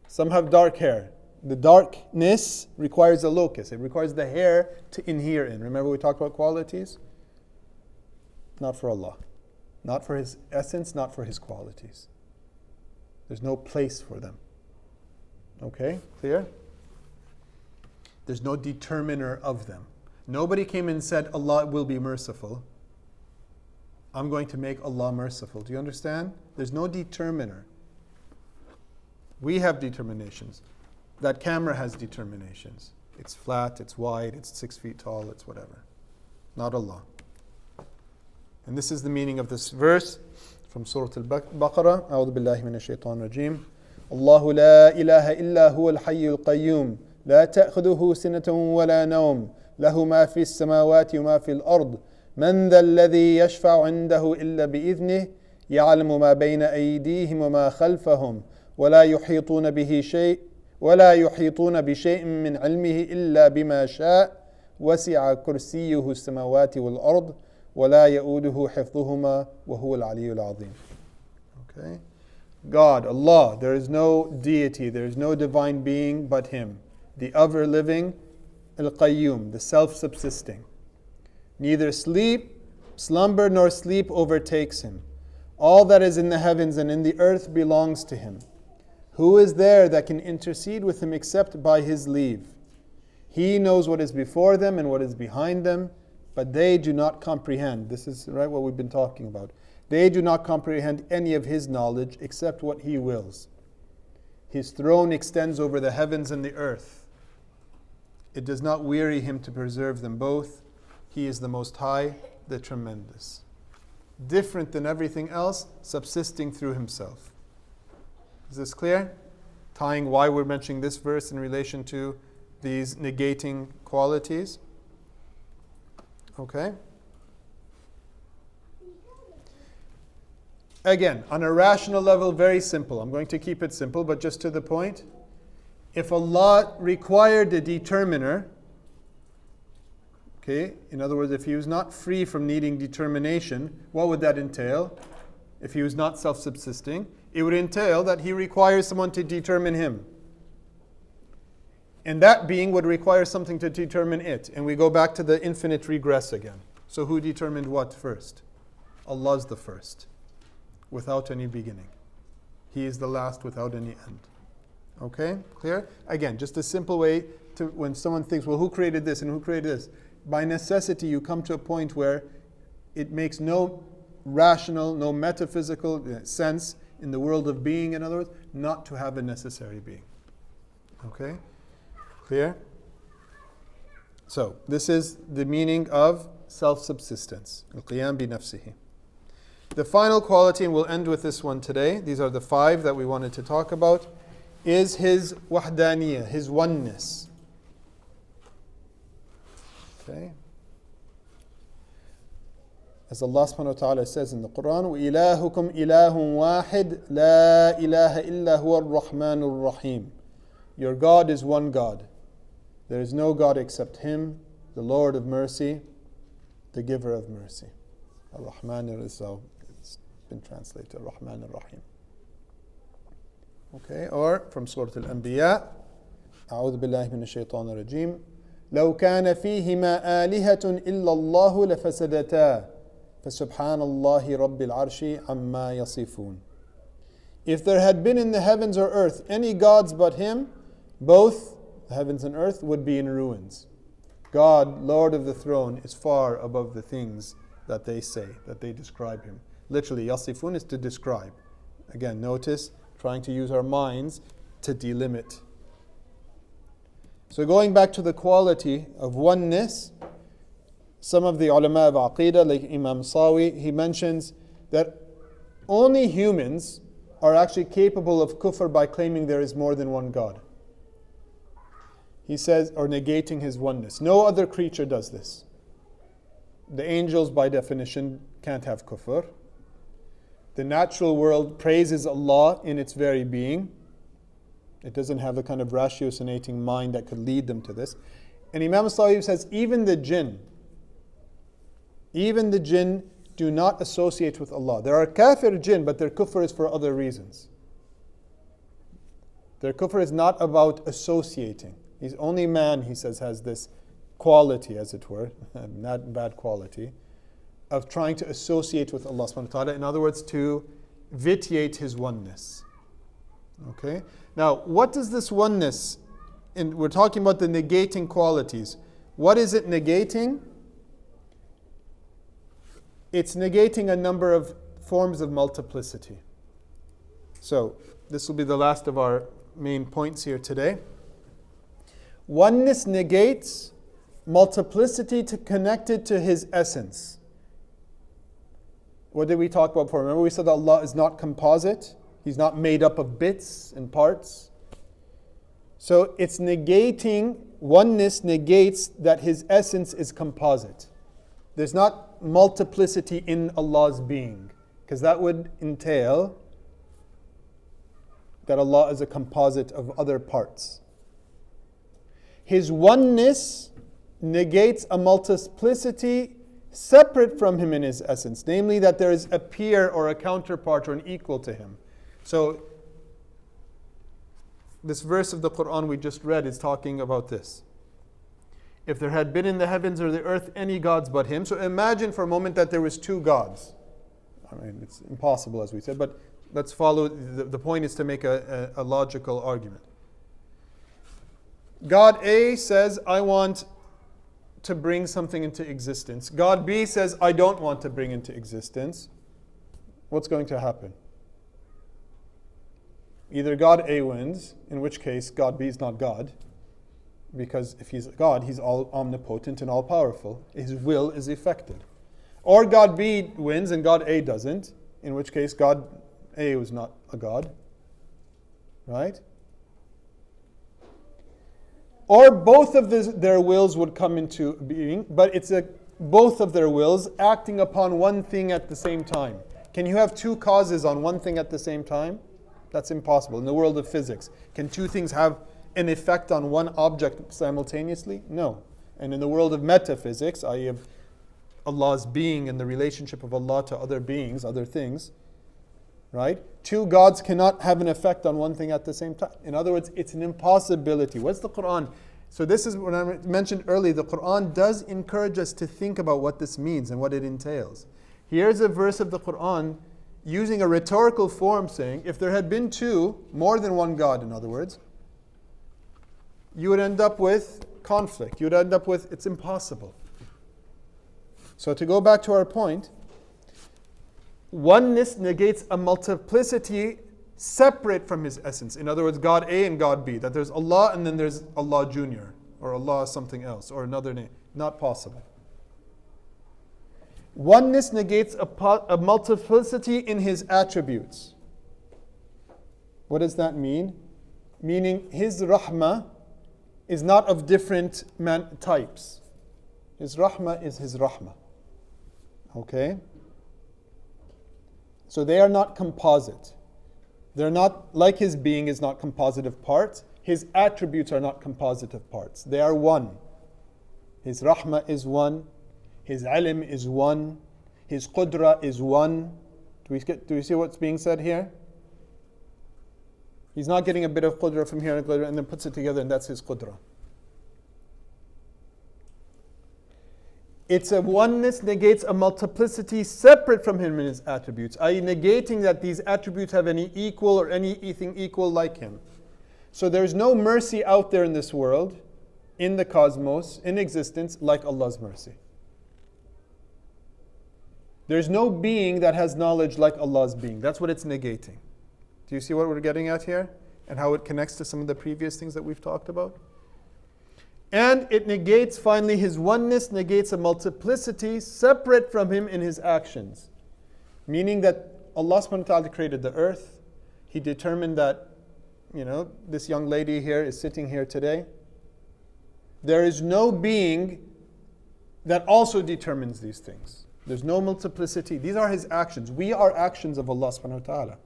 Some have dark hair. The darkness requires a locus. It requires the hair to inhere in. Remember we talked about qualities? Not for Allah. Not for His essence, not for His qualities. There's no place for them. Okay? Clear? There's no determiner of them. Nobody came and said, Allah will be merciful. I'm going to make Allah merciful. Do you understand? There's no determiner. We have determinations. That camera has determinations. It's flat, it's wide, it's 6 feet tall, it's whatever. Not Allah. And this is the meaning of this verse from Surah Al-Baqarah. أعوذ بالله من الشيطان الرجيم. الله لا إله إلا هو الحي القيوم لا تأخذه سنة ولا نوم له ما في السماوات وما في الأرض من ذا الذي يشفع عنده إلا بإذنه يعلم ما بين أيديهم وما خلفهم ولا يحيطون بشيء من علمه إلا بما شاء وسع كرسيه السماوات والأرض ولا يؤوده حفظهما وهو العلي العظيم. Okay? God, Allah, there is no deity, there is no divine being but Him. The ever living, Al-Qayyum, the self-subsisting. Neither slumber nor sleep overtakes Him. All that is in the heavens and in the earth belongs to Him. Who is there that can intercede with Him except by His leave? He knows what is before them and what is behind them, but they do not comprehend. This is right what we've been talking about. They do not comprehend any of His knowledge except what He wills. His throne extends over the heavens and the earth. It does not weary Him to preserve them both. He is the Most High, the Tremendous. Different than everything else, subsisting through Himself. Is this clear? Tying why we're mentioning this verse in relation to these negating qualities. Okay? Again, on a rational level, very simple. I'm going to keep it simple, but just to the point. If Allah required a determiner, okay, in other words, if He was not free from needing determination, what would that entail? If He was not self-subsisting, it would entail that He requires someone to determine Him. And that being would require something to determine it. And we go back to the infinite regress again. So who determined what first? Allah's the first, without any beginning. He is the last without any end. Okay? Clear? Again, just a simple way to, when someone thinks, well, who created this and who created this? By necessity, you come to a point where it makes no rational, no metaphysical sense in the world of being, in other words, not to have a necessary being. Okay? Clear? So, this is the meaning of self-subsistence. Al-qiyam bi nafsihi. The final quality, and we'll end with this one today, these are the 5 that we wanted to talk about, is His wahdaniyah, His oneness. Okay? As Allah subhanahu wa ta'ala says in the Quran, وَإِلَهُكُمْ إِلَهٌ وَاحِدٌ لَا إِلَهَ إِلَّا هُوَ الرَّحْمَنُ الرَّحِيمُ. Your God is one God. There is no God except Him, the Lord of mercy, the giver of mercy. Ar-Rahman it's been translated, Ar-Rahman Ar-Rahim. Okay, or from Surah Al-Anbiya, أعوذ بالله من الشيطان الرجيم لو كان فيهما آلهة إلا الله لفسدتا فسبحان الله رب العرش عما يصفون. If there had been in the heavens or earth any gods but Him, both the heavens and earth would be in ruins. God, Lord of the throne, is far above the things that they say, that they describe Him. Literally, yasifun is to describe. Again, notice, trying to use our minds to delimit. So going back to the quality of oneness, some of the ulama of Aqidah, like Imam Sawi, he mentions that only humans are actually capable of kufr by claiming there is more than one God. He says, or negating His oneness. No other creature does this. The angels, by definition, can't have kufr. The natural world praises Allah in its very being. It doesn't have the kind of ratiocinating mind that could lead them to this. And Imam Sawi says, even the jinn do not associate with Allah. There are kafir jinn, but their kufr is for other reasons. Their kufr is not about associating. He's only man, he says, has this quality, as it were, not bad quality, of trying to associate with Allah subhanahu wa ta'ala. In other words, to vitiate His oneness. Okay? Now, what does this oneness, we're talking about the negating qualities. What is it negating? It's negating a number of forms of multiplicity. So, this will be the last of our main points here today. Oneness negates multiplicity connected to His essence. What did we talk about before? Remember we said that Allah is not composite. He's not made up of bits and parts. So it's negating, oneness negates that His essence is composite. There's not multiplicity in Allah's being, because that would entail that Allah is a composite of other parts. His oneness negates a multiplicity separate from Him in His essence, namely that there is a peer or a counterpart or an equal to Him. So, this verse of the Quran we just read is talking about this. If there had been in the heavens or the earth any gods but Him, so imagine for a moment that there was two gods. I mean, it's impossible as we said, but let's follow, the point is to make a logical argument. God A says, I want to bring something into existence. God B says, I don't want to bring into existence. What's going to happen? Either God A wins, in which case God B is not God, because if He's God, He's all omnipotent and all powerful. His will is effected. Or God B wins and God A doesn't, in which case God A was not a God. Right? Or both of their wills would come into being, but it's both of their wills acting upon one thing at the same time. Can you have two causes on one thing at the same time? That's impossible. In the world of physics, can two things have an effect on one object simultaneously? No. And in the world of metaphysics, i.e. of Allah's being and the relationship of Allah to other beings, other things, right? Two gods cannot have an effect on one thing at the same time. In other words, it's an impossibility. What's the Quran? So this is what I mentioned earlier. The Quran does encourage us to think about what this means and what it entails. Here's a verse of the Quran using a rhetorical form saying, if there had been two, more than one God, in other words, you would end up with conflict. You would end up with, it's impossible. So to go back to our point, oneness negates a multiplicity separate from His essence. In other words, God A and God B. That there's Allah and then there's Allah Junior, or Allah something else, or another name. Not possible. Oneness negates a multiplicity in His attributes. What does that mean? Meaning His rahmah is not of different types. His rahmah is His rahmah. Okay? So they are not composite. They're not, like His being is not composite of parts, His attributes are not composite of parts. They are one. His rahmah is one. His ilm is one. His qudra is one. Do we see what's being said here? He's not getting a bit of qudra from here and then puts it together and that's His qudra. It's a oneness negates a multiplicity separate from Him in His attributes, i.e. negating that these attributes have any equal or anything equal like Him. So there's no mercy out there in this world, in the cosmos, in existence, like Allah's mercy. There's no being that has knowledge like Allah's being. That's what it's negating. Do you see what we're getting at here? And how it connects to some of the previous things that we've talked about? And it negates, finally, His oneness negates a multiplicity separate from Him in His actions. Meaning that Allah subhanahu wa ta'ala created the earth. He determined that, this young lady here is sitting here today. There is no being that also determines these things. There's no multiplicity. These are His actions. We are actions of Allah subhanahu wa ta'ala.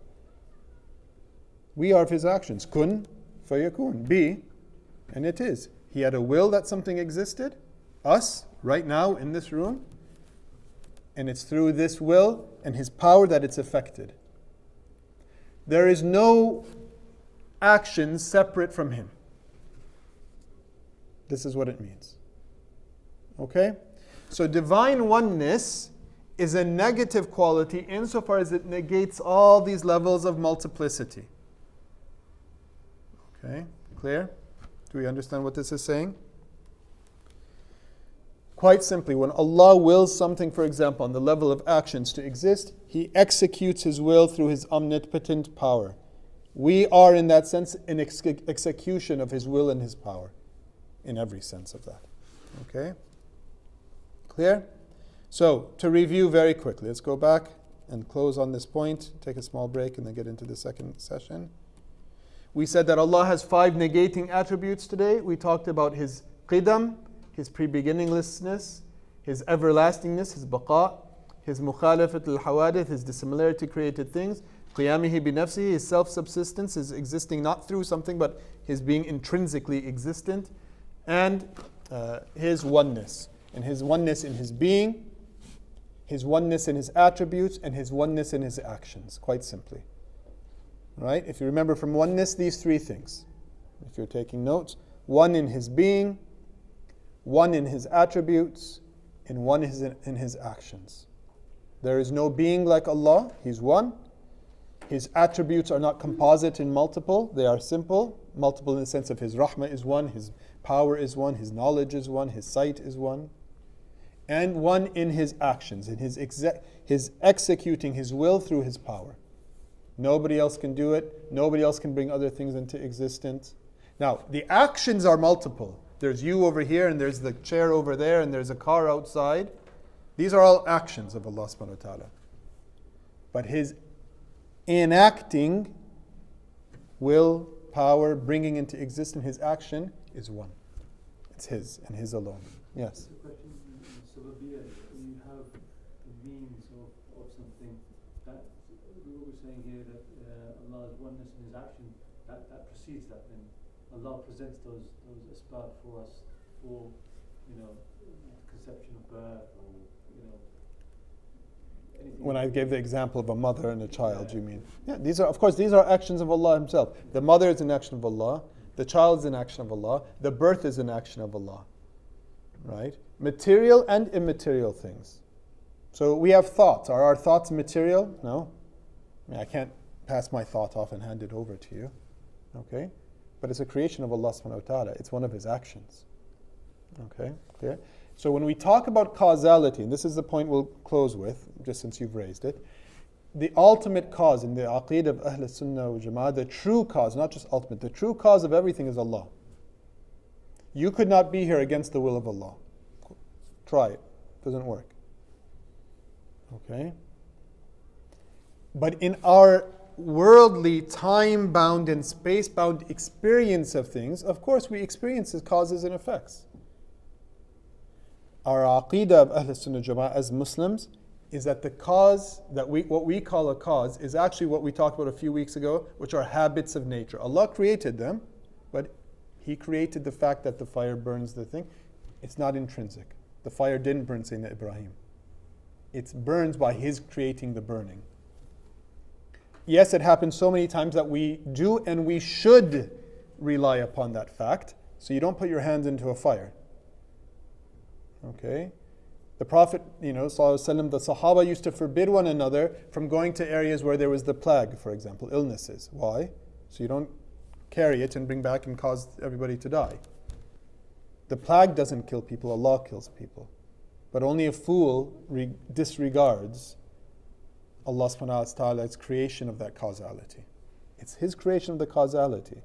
We are of His actions. Kun fayakun. Be, and it is. He had a will that something existed, us, right now in this room, and it's through this will and His power that it's affected. There is no actions separate from Him. This is what it means. Okay? So divine oneness is a negative quality insofar as it negates all these levels of multiplicity. Okay? Clear? Do we understand what this is saying? Quite simply, when Allah wills something, for example, on the level of actions to exist, He executes His will through His omnipotent power. We are, in that sense, an execution of His will and His power, in every sense of that. Okay? Clear? So, to review very quickly, let's go back and close on this point, take a small break, and then get into the second session. We said that Allah has 5 negating attributes today. We talked about His qidam, His pre-beginninglessness, His everlastingness, His baqa, His mukhalafat al-hawadith, His dissimilarity created things, qiyamihi bi nafsihi, His self-subsistence, His existing not through something but His being intrinsically existent, and His oneness. And His oneness in His being, His oneness in His attributes, and His oneness in His actions, quite simply. Right? If you remember from oneness, these 3 things. If you're taking notes, 1 in His being, 1 in His attributes, and 1 in His actions. There is no being like Allah, He's one. His attributes are not composite and multiple, they are simple. Multiple in the sense of His rahmah is one, His power is one, His knowledge is one, His sight is one. And 1 in His actions, in His executing His will through His power. Nobody else can do it, nobody else can bring other things into existence. Now, the actions are multiple. There's you over here, and there's the chair over there, and there's a car outside. These are all actions of Allah subhanahu wa ta'ala. But His enacting will, power, bringing into existence His action is one. It's His and His alone. Yes? The question in sababiyya, when you have the means of something, that what we're saying here that Allah's oneness in His action, that precedes that. Then Allah presents those asbab for us for, conception of birth or, anything. When I gave the example of a mother and a child, you mean? Yeah, these are actions of Allah Himself. The mother is an action of Allah. The child is an action of Allah. The birth is an action of Allah. Right? Material and immaterial things. So we have thoughts. Are our thoughts material? No. I can't pass my thought off and hand it over to you. Okay? But it's a creation of Allah subhanahu wa ta'ala. It's one of His actions. Okay? Clear? So when we talk about causality, and this is the point we'll close with, just since you've raised it, the ultimate cause in the Aqidah of Ahl Sunnah wal Jama'ah, the true cause, not just ultimate, the true cause of everything is Allah. You could not be here against the will of Allah. Try it. Doesn't work. Okay? But in our worldly, time-bound and space-bound experience of things, of course we experience the causes and effects. Our Aqidah of Ahl Sunnah Jama'ah as Muslims is that the cause, what we call a cause, is actually what we talked about a few weeks ago, which are habits of nature. Allah created them, but He created the fact that the fire burns the thing. It's not intrinsic. The fire didn't burn Sayyidina Ibrahim. It burns by His creating the burning. Yes, it happens so many times that we do and we should rely upon that fact. So you don't put your hands into a fire. Okay? The Prophet, Sallallahu Alaihi Wasallam, the Sahaba used to forbid one another from going to areas where there was the plague, for example, illnesses. Why? So you don't carry it and bring back and cause everybody to die. The plague doesn't kill people, Allah kills people. But only a fool disregards Allah subhanahu wa ta'ala's creation of that causality. It's His creation of the causality.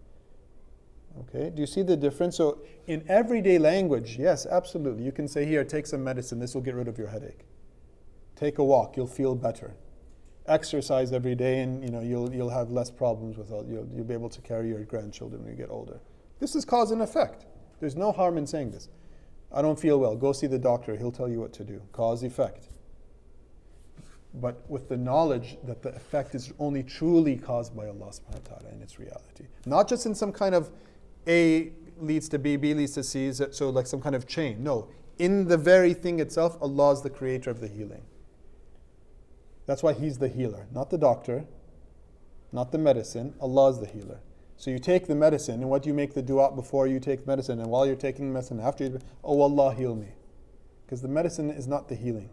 Okay, do you see the difference? So in everyday language, yes, absolutely. You can say, here, take some medicine, this will get rid of your headache. Take a walk, you'll feel better. Exercise every day and you'll have less problems with you'll be able to carry your grandchildren when you get older. This is cause and effect. There's no harm in saying this. I don't feel well, go see the doctor, he'll tell you what to do. Cause, effect. But with the knowledge that the effect is only truly caused by Allah subhanahu wa ta'ala in its reality. Not just in some kind of A leads to B, B leads to C, so like some kind of chain. No, in the very thing itself, Allah is the creator of the healing. That's why He's the healer, not the doctor, not the medicine. Allah is the healer. So you take the medicine, and what do you make the dua before you take the medicine? And while you're taking the medicine, after you, oh Allah, heal me. Because the medicine is not the healing.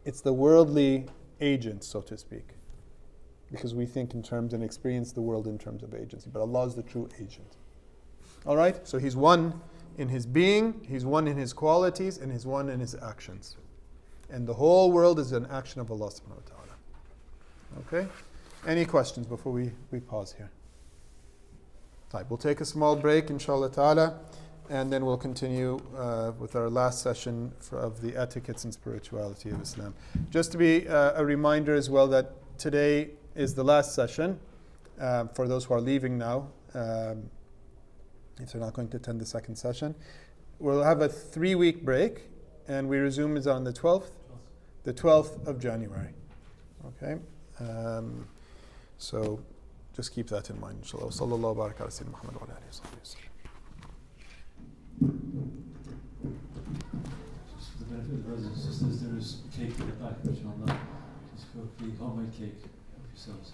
It's the worldly agent, so to speak. Because we think in terms and experience the world in terms of agency. But Allah is the true agent. Alright? So He's one in His being, He's one in His qualities, and He's one in His actions. And the whole world is an action of Allah subhanahu wa ta'ala. Okay? Any questions before we pause here? Right, we'll take a small break, inshallah ta'ala, and then we'll continue with our last session of the etiquettes and spirituality of Islam. Just to be a reminder as well that today is the last session for those who are leaving now, if they're not going to attend the second session. We'll have a 3-week break, and we resume is on the 12th? The 12th of January. Okay? So just keep that in mind, inshallah. Sallallahu baraka ala sayyidina Muhammad wa ala alihi wa sahbihi. Just for the benefit of the brothers and sisters, there is cake in the back, inshallah. Just go for the homemade cake of yourselves.